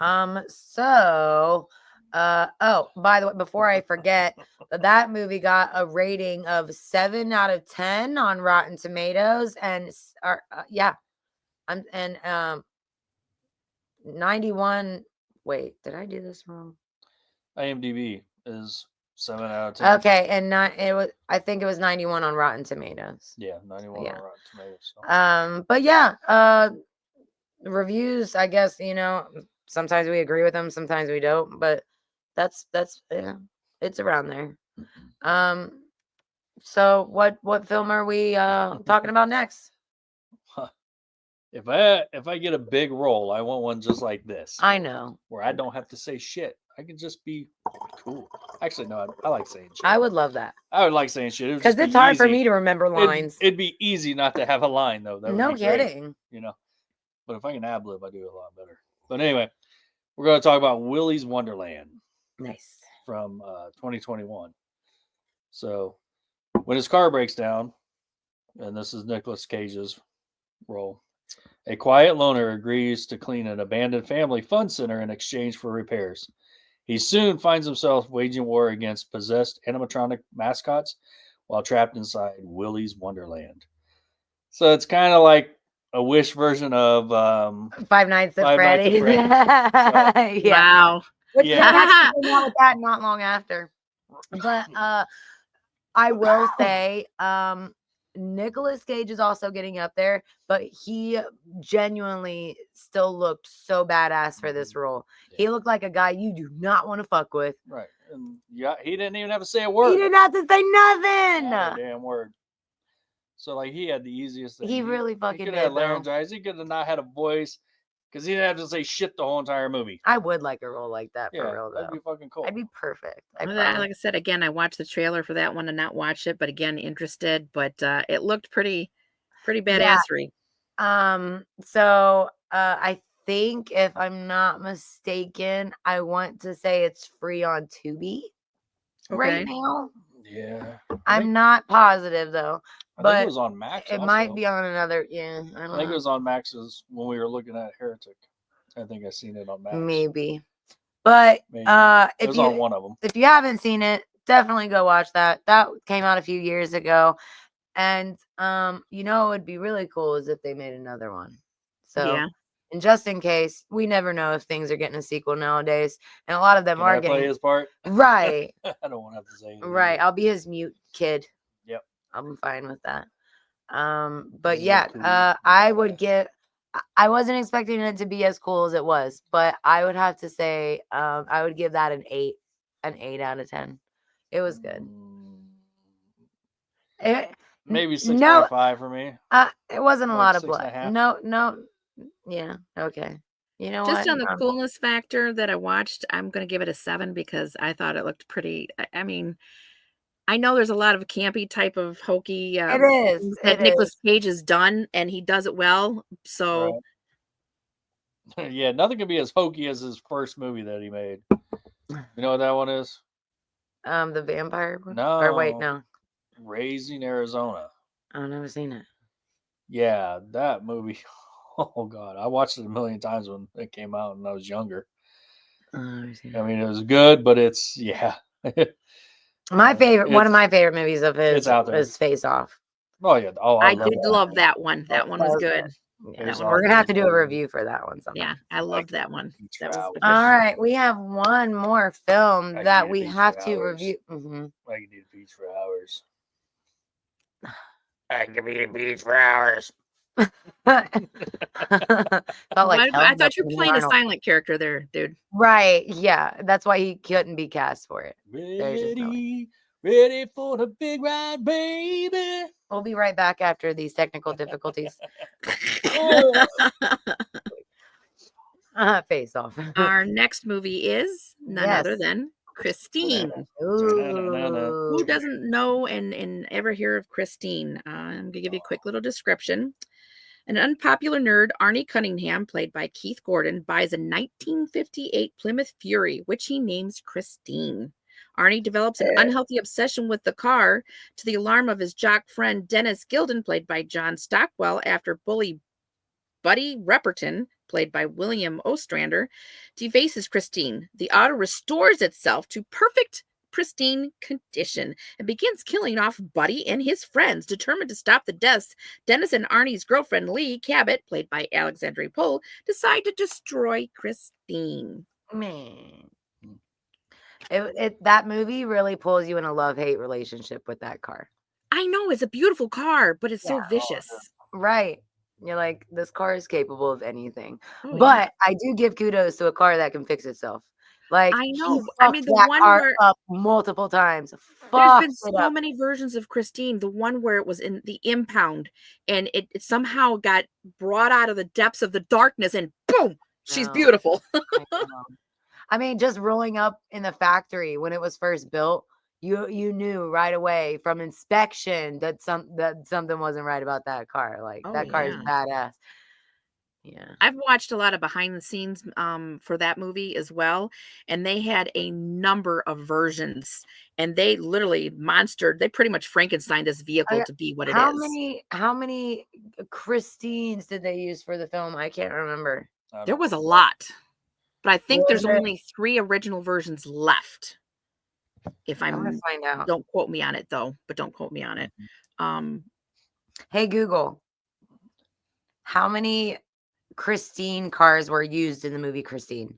So oh, by the way, before I forget, that movie got a rating of 7 out of 10 on Rotten Tomatoes, and 91. Wait, did I do this wrong? IMDb is 7 out of 10. Okay, and I think it was 91 on Rotten Tomatoes. Yeah, 91 on Rotten Tomatoes. So. But yeah, reviews, I guess, sometimes we agree with them, sometimes we don't, but that's it's around there. So what film are we talking about next? If I get a big role, I want one just like this. I know. Where I don't have to say shit. I can just be cool. Actually, no, I like saying shit. I would love that. I would like saying shit. Because it's hard for me to remember lines. It'd be easy not to have a line, though. That no kidding. Great, But if I can ad-lib, I do it a lot better. But anyway, we're going to talk about Willy's Wonderland. Nice. From 2021. So, when his car breaks down, and this is Nicolas Cage's role, a quiet loner agrees to clean an abandoned family fun center in exchange for repairs. He soon finds himself waging war against possessed animatronic mascots while trapped inside Willy's Wonderland. So it's kind of like a Wish version of Five Nights at Freddy's. So, yeah. Wow. Which they actually came out with that not long after. But I will say, Nicolas Cage is also getting up there, but he genuinely still looked so badass for this role. Yeah. He looked like a guy you do not want to fuck with. Right. And yeah, he didn't even have to say a word. He didn't have to say nothing. Not a damn word. So like he had the easiest thing. He really fucking he could have laryngitis. He could have not had a voice because he didn't have to say shit the whole entire movie. I would like a role like that for real though. That'd be fucking cool. I'd be perfect. Like I said, again, I watched the trailer for that one and not watched it, but again, interested. But it looked pretty badassery. Yeah. So I think, if I'm not mistaken, I want to say it's free on Tubi right now. Yeah. I'm not positive though. I think it was on Max. It might be on another. Yeah, I think it was on Max's when we were looking at Heretic. I think I seen it on Max. Maybe, but Maybe. If it was on one of them. If you haven't seen it, definitely go watch that. That came out a few years ago, and it would be really cool is if they made another one. So yeah. And just in case, we never know if things are getting a sequel nowadays, and a lot of them are getting. Play his part, right? I don't want to have to say anything. Right, I'll be his mute kid. Yep, I'm fine with that. But yeah, I would give. I wasn't expecting it to be as cool as it was, but I would have to say, I would give that an 8 out of 10. It was good. Maybe 6.5 for me. It wasn't a lot of blood. No. Yeah. Okay. You know just what? On the coolness factor that I watched, I'm going to give it a 7 because I thought it looked pretty. I mean, I know there's a lot of campy type of hokey. It is. That Nicolas Cage has done, and he does it well. So. Right. Yeah, nothing can be as hokey as his first movie that he made. You know what that one is? The vampire one? No. Or wait, no. Raising Arizona. I've never seen it. Yeah, that movie. Oh God, I watched it a million times when it came out when I was younger. I mean, it was good, but it's my favorite. One of my favorite movies of his is Face Off. Oh yeah. Oh, I love did that. love that one. That one was good. Yeah, was we're gonna awesome. have to do a review for that one sometime. Yeah, I loved that one. That was All All right, we have one more film I that need a we beach have for to hours. review. Mm-hmm. I can do the beach for hours. I can be the beach for hours. Felt like I thought you were playing a silent character there, dude. Right, yeah, that's why he couldn't be cast for it. Ready for the big ride, baby. We'll be right back after these technical difficulties. Face off. Our next movie is none Yes. other than Christine. Ooh. Who doesn't know and ever hear of Christine? I'm going to give you a quick little description. An unpopular nerd, Arnie Cunningham, played by Keith Gordon, buys a 1958 Plymouth Fury, which he names Christine. Arnie develops an unhealthy obsession with the car to the alarm of his jock friend Dennis Gilden, played by John Stockwell, after bully Buddy Repperton, played by William Ostrander, defaces Christine. The auto restores itself to perfect, pristine condition and begins killing off Buddy and his friends. Determined to stop the deaths, Dennis and Arnie's girlfriend Lee Cabot, played by Alexandria Pohl, decide to destroy Christine. Man. That movie really pulls you in a love-hate relationship with that car. I know, it's a beautiful car, but it's so vicious. Right. You're like, this car is capable of anything. Oh, but I do give kudos to a car that can fix itself. Like, I know. he I mean, fucked the that one car where up multiple times. there's been Fucked it so up. many versions of Christine. The one where it was in the impound and it somehow got brought out of the depths of the darkness and boom, she's No. beautiful. I mean, just rolling up in the factory when it was first built, you knew right away from inspection that something wasn't right about that car. Like, Oh, that car is yeah. badass. Yeah. I've watched a lot of behind the scenes for that movie as well, and they had a number of versions, and they literally they pretty much Frankenstein this vehicle to be what it is. How many Christines did they use for the film? I can't remember. There was a lot, but I think there's Was it- only 3 original versions left. If I'm gonna find out. don't quote me on it though, but don't quote me on it. Hey Google, how many Christine cars were used in the movie Christine?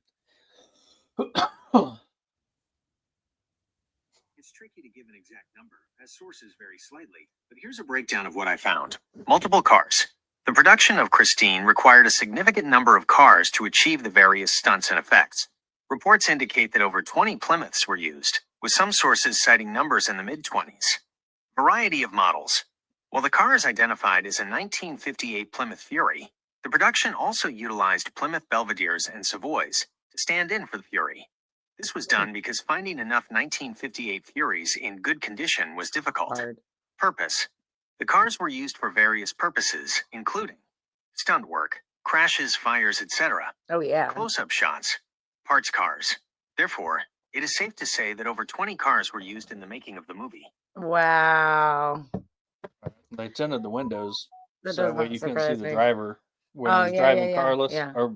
It's tricky to give an exact number, as sources vary slightly, but here's a breakdown of what I found. Multiple cars. The production of Christine required a significant number of cars to achieve the various stunts and effects. Reports indicate that over 20 Plymouths were used, with some sources citing numbers in the mid-20s. Variety of models. While the car is identified as a 1958 Plymouth Fury, the production also utilized Plymouth Belvederes and Savoys to stand in for the Fury. This was done because finding enough 1958 Furies in good condition was difficult. Purpose. The cars were used for various purposes, including stunt work, crashes, fires, etc. Oh, yeah. Close-up shots, parts cars. Therefore, it is safe to say that over 20 cars were used in the making of the movie. Wow. They tinted the windows That so does that not you couldn't see surprise the me. driver when Oh, he was yeah, driving yeah, carless, yeah. or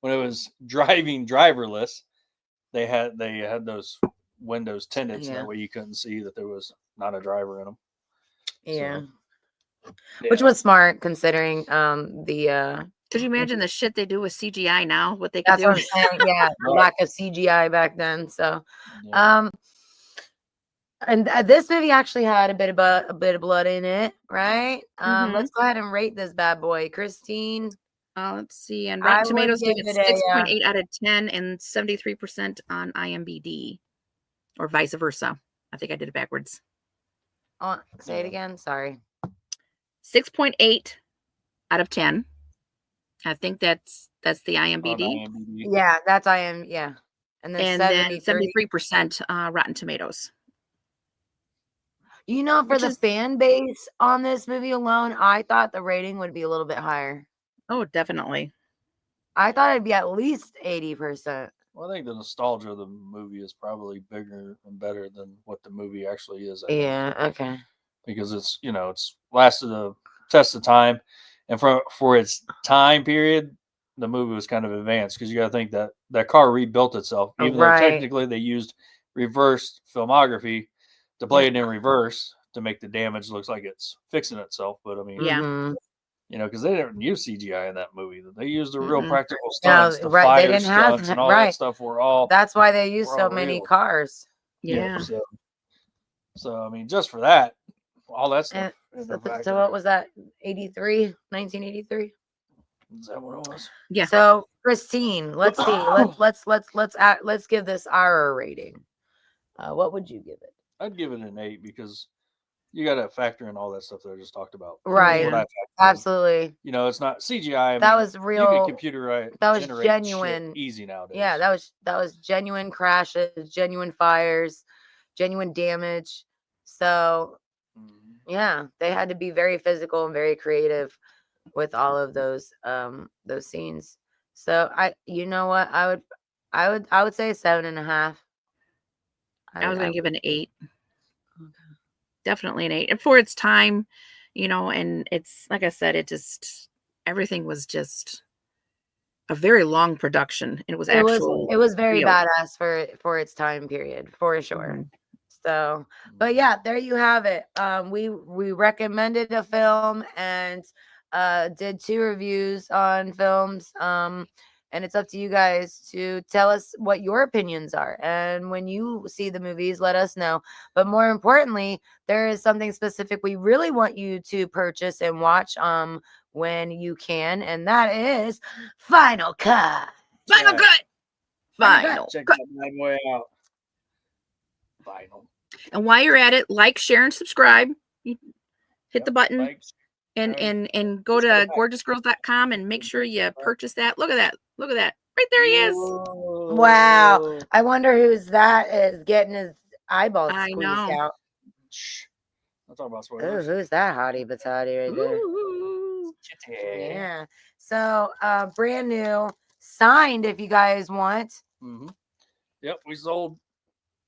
when it was driving driverless. They had those windows tinted so Yeah. that way you couldn't see that there was not a driver in them. Yeah. So, Which was smart considering the Could you imagine the shit they do with CGI now? What they could that's do? what I'm saying. Yeah, Right. lack of CGI back then. So yeah. and this movie actually had a bit of blood in it, right? Mhm. Let's go ahead and rate this bad boy, Christine. Let's see. And I Rotten would Tomatoes gave give it it a 6.8 out of 10 and 73% on IMDb, or vice versa. I think I did it backwards. Say it again. Sorry. 6.8 out of 10. I think that's the On IMDb. IMDb. Yeah, that's yeah. And then And 73. 73% Rotten Tomatoes. You know, for Which the is- fan base on this movie alone, I thought the rating would be a little bit higher. Oh, definitely. I thought it'd be at least 80%. Well, I think the nostalgia of the movie is probably bigger and better than what the movie actually is. I think. Yeah, okay. Because it's it's lasted a test of time, and for its time period, the movie was kind of advanced because you got to think that that car rebuilt itself, even though Right. technically they used reverse filmography to play it in reverse to make the damage looks like it's fixing itself. But I mean, Yeah. Mhm. you know, because they didn't use CGI in that movie. They used the real Mm-mm. practical No, stunts, the right, they fire didn't have stunts, and all right. that stuff were all That's why they use were so all many real. cars. Yeah. So I mean, just for that, all that stuff. And in the so factory. what was that? 1983? Is that what it was? Yeah. So Christine, let's see. Let's give this our rating. What would you give it? I'd give it an 8 because you got to factor in all that stuff that I just talked about. Right. What I factored in. Absolutely. You know, it's not CGI. I That mean, was you real. can computer That was generate genuine. shit easy nowadays. Yeah, that was genuine crashes, genuine fires, genuine damage. So yeah, they had to be very physical and very creative with all of those scenes. So you know what, I would say 7.5. I was going to give it an 8. Okay. Definitely an 8. And for its time, you know, and it's like I said, everything was just a very long production. And it was very real. badass for its time period, for sure. Mhm. So, but yeah, there you have it. We recommended a film and did 2 reviews on films. And it's up to you guys to tell us what your opinions are. And when you see the movies, let us know. But more importantly, there is something specific we really want you to purchase and watch when you can, and that is Final Cut. Final cut. Check that bad boy out. Final. And while you're at it, like, share, and subscribe. Hit the button. Like, and go to gorgeousgirls.com and make sure you purchase that. Look at that. Look at that. Right there he is. Wow. I wonder who's that is getting his eyeballs I squeezed know. out. I'll talk about Ooh, spoilers. who's that hottie batati right there? Ooh. Yeah. So brand new, signed if you guys want. Yep, we sold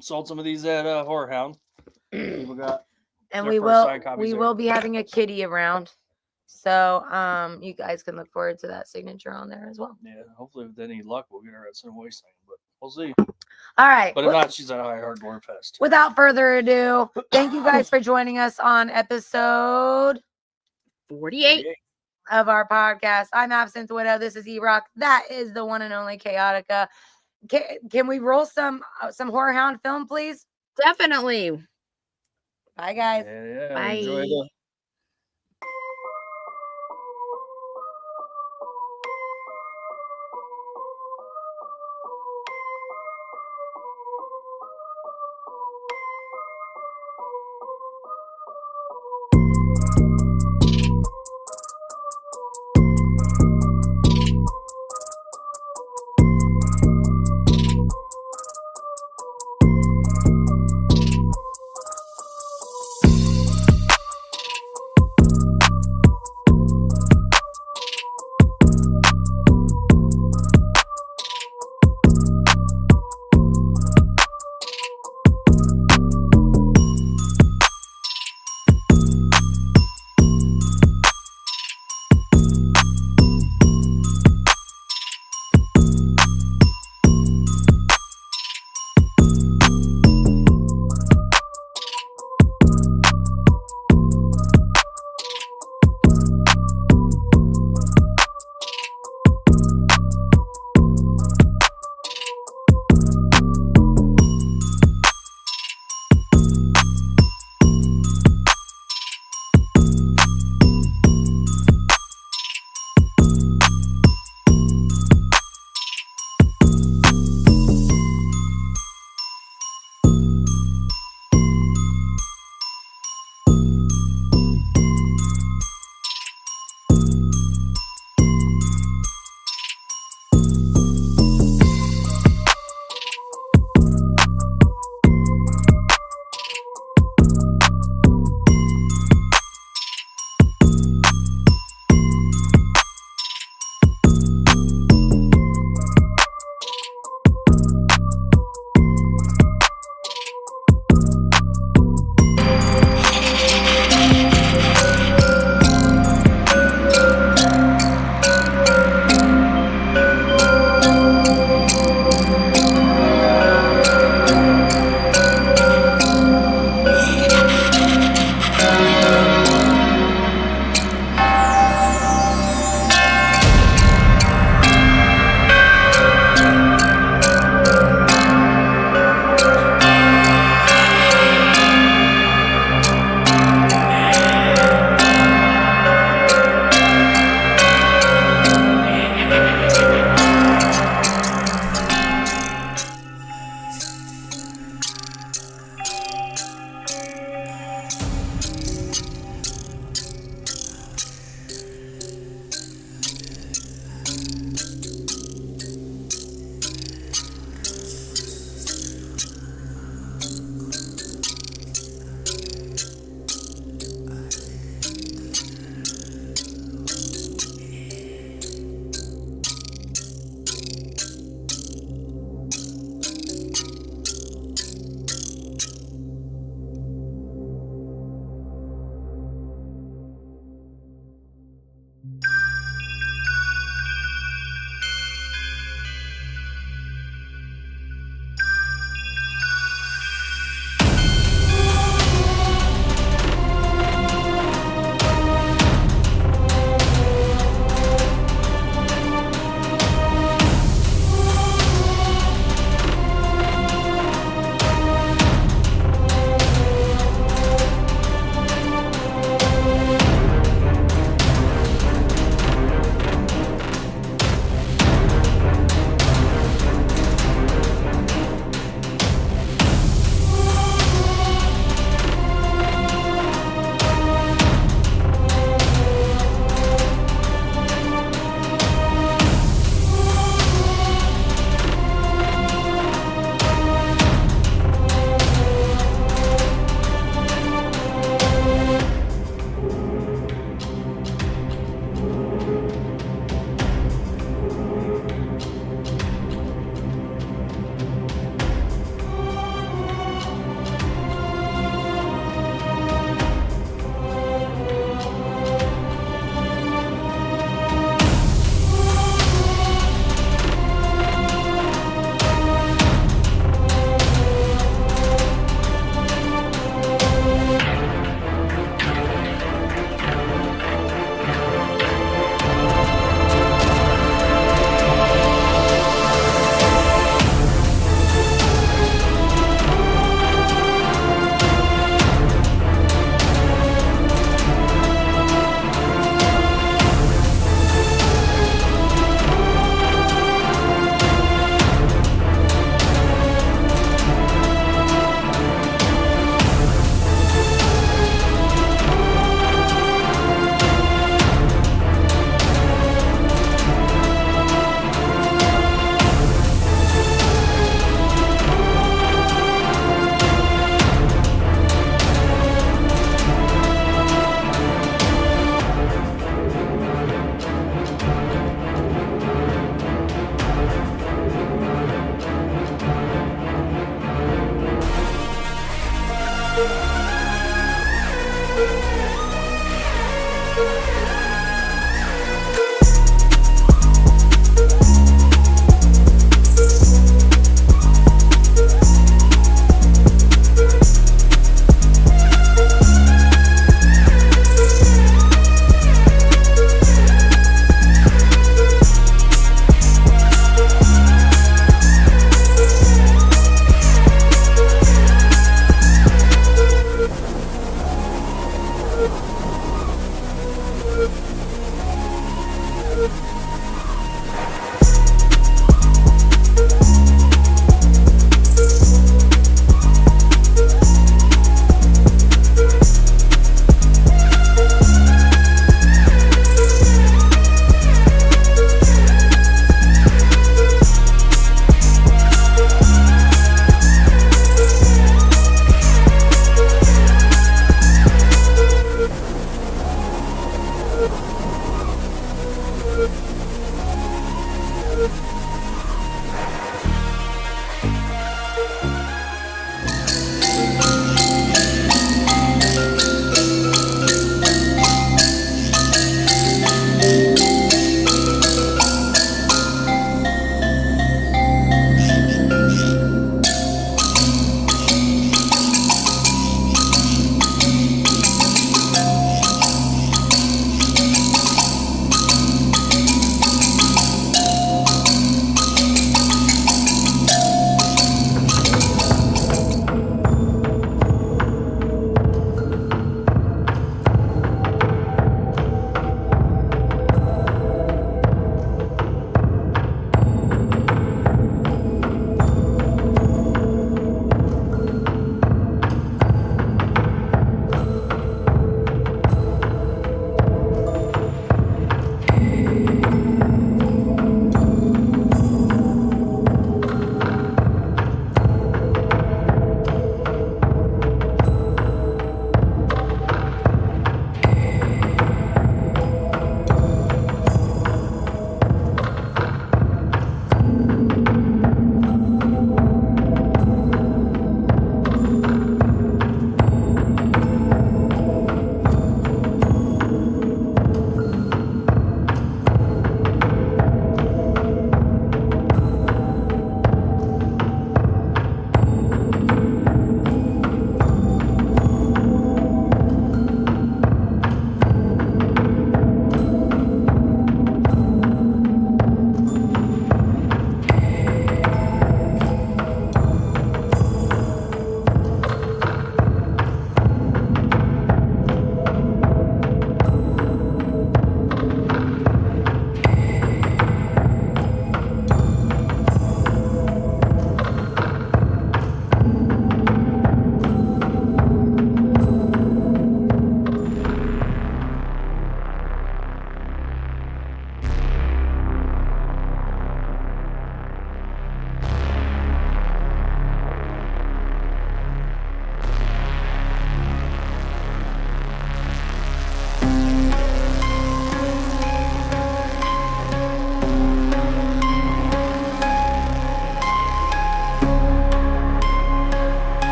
some of these at HorrorHound. People got And their we first signed copies will there. will be having a kitty around. So you guys can look forward to that signature on there as well. Yeah, hopefully with any luck we'll get her at Cinema Wasteland, but we'll see. All right. But if not, she's at I Heart GORE Fest. Without further ado, thank you guys for joining us on episode 48 of our podcast. I'm Absinthe Widow. This is E-Rock. That is the one and only Chaotica. Can we roll some HorrorHound film, please? Definitely. Bye, guys. Yeah. Bye. Enjoy the